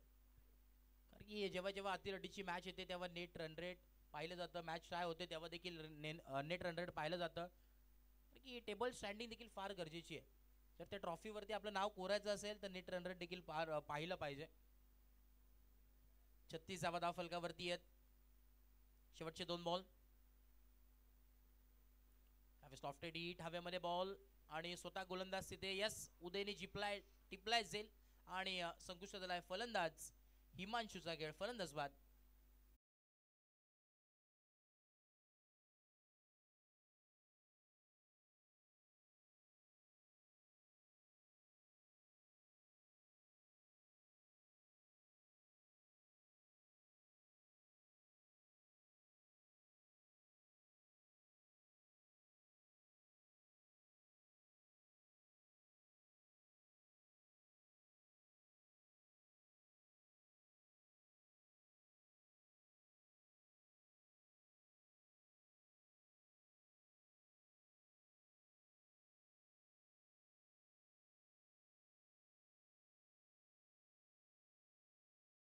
Speaker 4: कारण की जेव्हा जेव्हा अतिरडीची मॅच येते तेव्हा नेट रन रेट पाहिलं जातं. मॅच काय होते तेव्हा देखील नेट रन रेट पाहिलं जातं. कारण की टेबल स्टँडिंग देखील फार गरजेची आहे. जर त्या ट्रॉफीवरती आपलं नाव कोरायचं असेल तर नेट रन रेट देखील फार पाहिलं पाहिजे. 36 धावा फलकावरती आहेत. शेवटचे 2 बॉल. लॉफ्टेड हिट हवेमध्ये बॉल आणि स्वतः गोलंदाज तिथे. यस उदयने टिपलाय झेल आणि संकुष्ट झालाय फलंदाज हिमांशूचा खेळ फलंदाज बाद.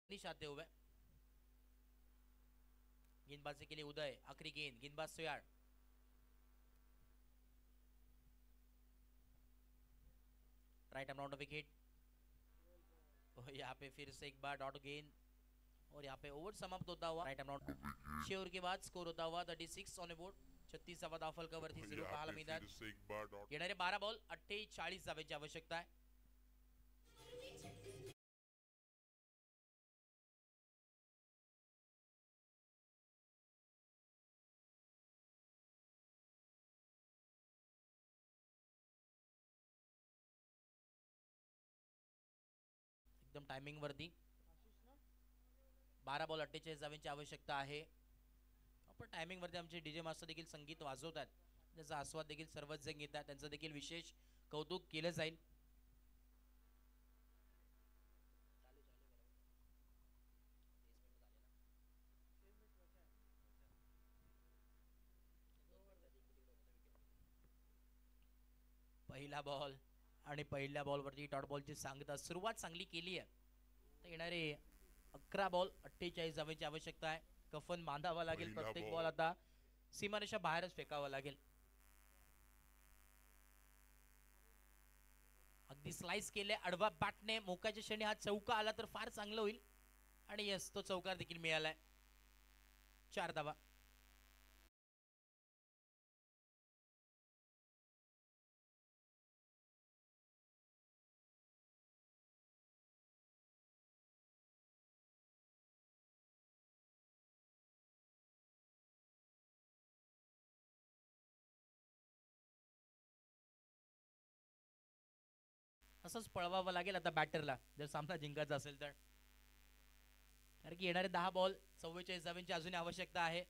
Speaker 4: निश आते हुए गेंदबाजी के लिए उदय. आखिरी गेंद गेंदबाज Soyar. Right arm round wicket. यहाँ पे फिर से एक बार डॉट गेंद और यहाँ पे ओवर समाप्त होता हुआ राइट आर्म राउंड 6 ओव्हर के बाद स्कोर होता हुआ 36 ऑन बोर्ड. 36 धावा धावफलकावरती 0 पाहायला मिळतात. येणारे 12 बॉल 48 धावांची आवश्यकता आहे. एकदम टायमिंग वरती 12 बॉल 48 धावांची आवश्यकता आहे. आपण टायमिंग वरती आमचे डीजे मास्टर देखील संगीत वाजवतात. त्याचा आस्वाद देखील सर्वच जण घेतात. त्यांचं देखील विशेष कौतुक केलं जाईल. पहिला बॉल आणि पहिल्या बॉलवरती डॉट बॉलची सांगता सुरुवात चांगली केली आहे. तर येणारे 11 बॉल 48 धावांची आवश्यकता आहे. कफन बांधावा लागेल. प्रत्येक बॉल आता सीमारेषा बाहेरच फेकावा लागेल. अगदी स्लाइस केले आडवा बॅटने. मोकाच्या क्षणी हा चौका आला तर फार चांगलं होईल आणि यस तो चौकार देखील मिळालाय. 4 धावा. असंच पळवावं लागेल आता बॅटरला जर सामना जिंकायचा असेल तर. कारण की येणारे 10 बॉल 44 धावांची अजून आवश्यकता आहे.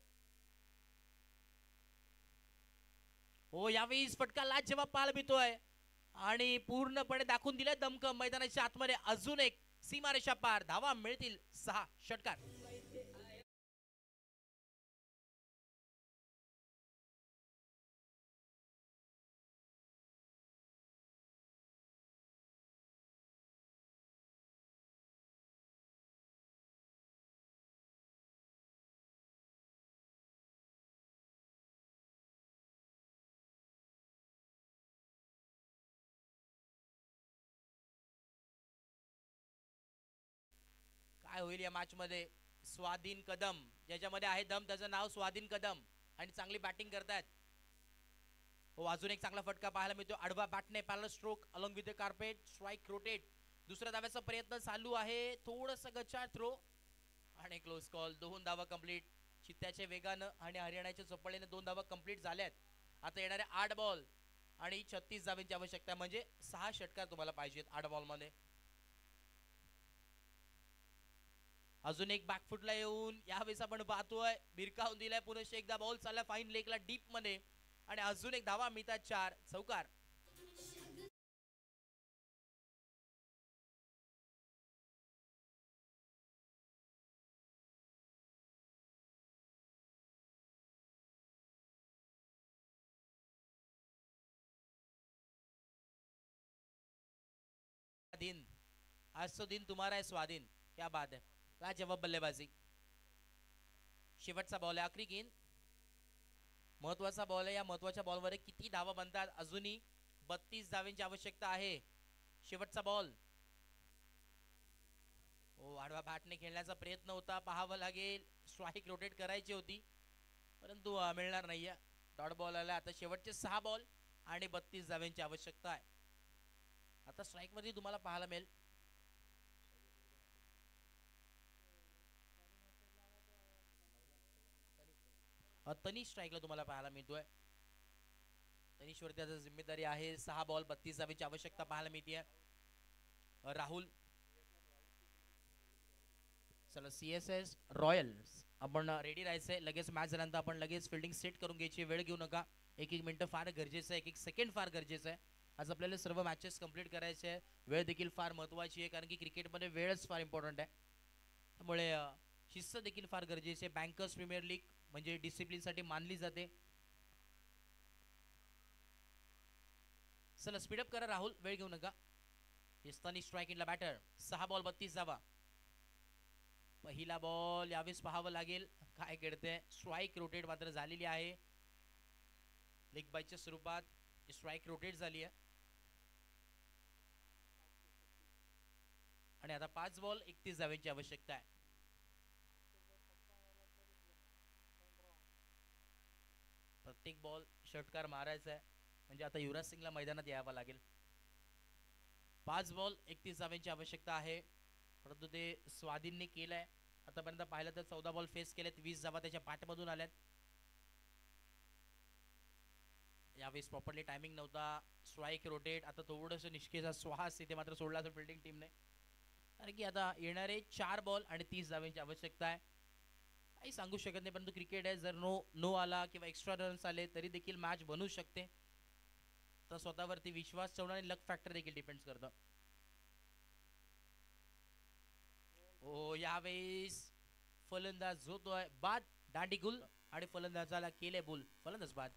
Speaker 4: हो यावेळी फटका लाजवाब पाहायला मिळतोय आणि पूर्णपणे दाखवून दिले दमकम मैदानाच्या आतमध्ये अजून एक सीमारेषा पार धावा मिळतील 6 षटकार. काय होईल या मॅच मध्ये. स्वाधीन कदम ज्याच्यामध्ये आहे दम त्याचं नाव स्वाधीन कदम आणि चांगली बॅटिंग करतात. हो अजून एक चांगला फटका पाहायला मिळतो आडवा बॅटने पॅरल stroke along with the carpet strike rotate. दुसऱ्या धाव्याचा प्रयत्न चालू आहे थोडस गच्चा थ्रो आणि क्लोज कॉल. 2 धावा कंप्लीट चित्त्याच्या वेगानं आणि हरियाणाच्या चपळीने 2 धावा कंप्लीट झाल्यात. आता येणारे 8 बॉल आणि 36 धावांची आवश्यकता म्हणजे 6 षटकार तुम्हाला पाहिजेत 8 बॉल मध्ये. अजून एक बॅकफुटला येऊन यावेळेस आपण पाहतोय भिरकावून दिलाय पुन्हा एकदा बॉल चालला फाईन लेगला डीप मध्ये आणि अजून एक धावा मिळतात 4 चौकार. दिन आज तो दिन तुम्हारा है स्वाधीन. क्या बात है. लाजवाब बल्लेबाजी. शेवटचा बॉल आहे आखरी गेंद महत्वाचा बॉल आहे. या महत्वाच्या बॉलवर किती धावा बनतात. अजूनही 32 धावांची आवश्यकता आहे. शेवटचा बॉल. ओ आडवा बॅटने खेळण्याचा प्रयत्न होता पाहावं लागेल. स्ट्राइक रोटेट करायची होती परंतु मिळणार नाहीये. डॉट बॉल आला. आता शेवटचे 6 बॉल आणि 32 धावांची आवश्यकता आहे. आता स्ट्राइक मध्ये तुम्हाला पाहायला मिळेल तनिष स्ट्राइकला तुम्हाला पाहायला मिळतोय. तनिष वरती आता जिम्मेदारी आहे. 6 बॉल 32 धावांची आवश्यकता पाहायला मिळते. राहुल चला सीएसएस रॉयल्स आपण रेडी राहायचंय. लगेच मॅच झाल्यानंतर आपण लगेच फिल्डिंग सेट करून घ्यायची. वेळ घेऊ नका. 1-1 मिनिट फार गरजेचं आहे. 1-1 सेकंड फार गरजेचं आहे. आज आपल्याला सर्व मॅचेस कंप्लीट करायचे आहे. वेळ देखील फार महत्वाची आहे कारण की क्रिकेटमध्ये वेळच फार इम्पॉर्टंट आहे. त्यामुळे शिस्त देखील फार गरजेची आहे. बँकर्स प्रीमियर लीग म्हणजे डिसिप्लिन साठी मानली जाते. चला स्पीडअप करा राहुल वेळ घेऊ नका. हिस्तानी स्ट्राइक इनला बॅटर 6 बॉल 32 धावा. पहिला बॉल यावेळेस पाहावं लागेल काय घडते. स्ट्राइक रोटेट मात्र झालेली आहे. लेग बायच्या स्वरूपात स्ट्राइक रोटेट झाली आहे आणि आता 5 बॉल 31 धावांची आवश्यकता आहे. प्रत्येक बॉल षटकार मारायचा आहे म्हणजे आता युवराज सिंगला मैदानात यावं लागेल. 5 बॉल 31 धावांची आवश्यकता आहे परंतु ते स्वाधीनने केलंय. आतापर्यंत पाहिलं तर 14 बॉल फेस केलेत. 20 धावा त्याच्या पाठमधून आल्यात. यावेळेस प्रॉपरली टायमिंग नव्हता. स्ट्राइक रोटेट आता थोडंसं निष्क्रिय श्वास इथे मात्र सोडला असेल फिल्डिंग टीमने कारण की आता येणारे 4 बॉल आणि 30 धावांची आवश्यकता आहे. काही सांगू शकत नाही परंतु क्रिकेट आहे. जर नो आला किंवा एक्स्ट्रा रन्स आले तरी देखील मॅच बनू शकते. तर स्वतःवरती विश्वास ठेवणं आणि लक फॅक्टर देखील डिपेंड करतं. ओ यावेळेस फलंदाज होतोय बाद दांडी गुल आणि फलंदाजाला केले बुल. फलंदाज बाद.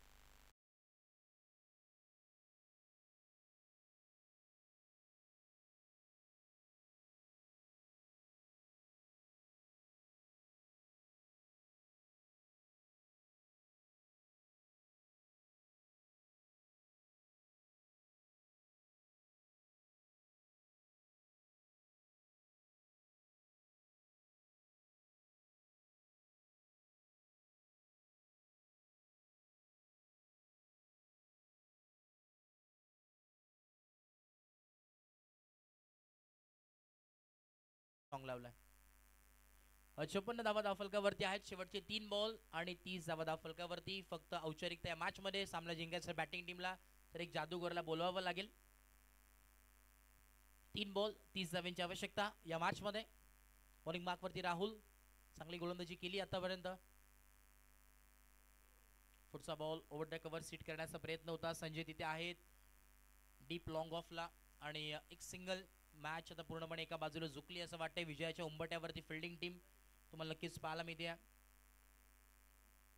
Speaker 4: सॉंग लावलाय. 56 धावा धावफलकावरती आहेत. शेवटचे 3 बॉल आणि 30 धावा धावफलकावरती. फक्त औपचारिकता या मॅच मध्ये सामना जिंकायचा बॅटिंग टीमला तर एक जादूगरला बोलवावं लागेल. 3 बॉल 30 धावांची आवश्यकता या मॅच मध्ये. बॉलिंग मार्क वरती राहुल चांगली गोलंदाजी केली आतापर्यंत. पुढचा ball over the cover seat करण्याचा प्रयत्न होता. संजय तिथे आहेत डीप लॉंग ऑफला आणि एक सिंगल. मॅच आता पूर्णपणे एका बाजूला झुकली असं वाटतंय. विजयाच्या उंबट्यावरती फिल्डिंग टीम तुम्हाला नक्कीच पाहायला मिळते.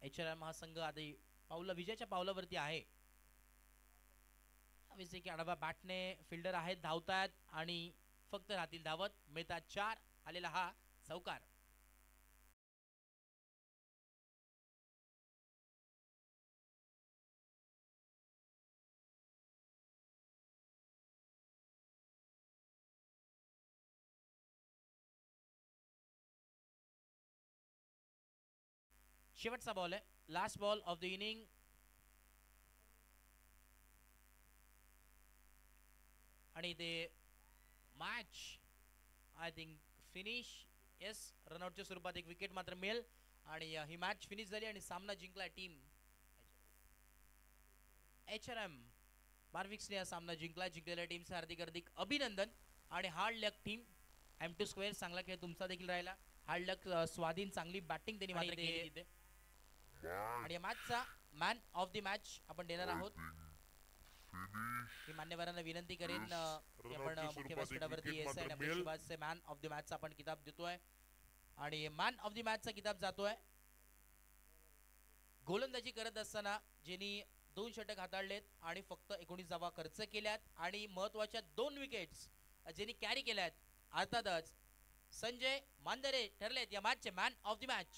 Speaker 4: HRM हा संघ आधी विजयाच्या पावलावरती आहे. विजय की आडवा बॅटने फिल्डर आहेत, धावतात आणि फक्त राहतील धावत. मिळतात 4. आलेला हा चौकार. शेवटचा बॉल आहे, last ball of the innings. आणि ते match I think finish. Yes, रनआउटच्या स्वरूपात एक विकेट मात्र मिळेल आणि ही मॅच फिनिश झाली आणि सामना जिंकला टीम HRM. मार्विक्सने हा सामना जिंकलेल्या टीमचे हार्दिक हार्दिक अभिनंदन. आणि हार्ड लक टीम M2 स्क्वेअर, चांगला खेळ तुमचा देखील राहिला. हार्ड लक स्वाधीन चांगली बॅटिंग त्यांनी मात्र केली तिथे. आणि या मॅचचा मॅन ऑफ द मॅच आपण देणार आहोत. मी मान्यवरांना विनंती करेन की आपण मुख्य व्यासपीठावरती यायचं. मॅन ऑफ द मॅचचा आपण किताब देतोय आणि मॅन ऑफ द मॅचचा किताब जातोय गोलंदाजी करत असताना ज्यांनी 2 षटक हाताळलेत आणि फक्त 19 धावा खर्च केल्यात आणि महत्वाच्या 2 विकेट्स ज्यांनी कॅरी केल्यात. अर्थातच संजय मांदरे ठरलेत या मॅचचे मॅन ऑफ द मॅच.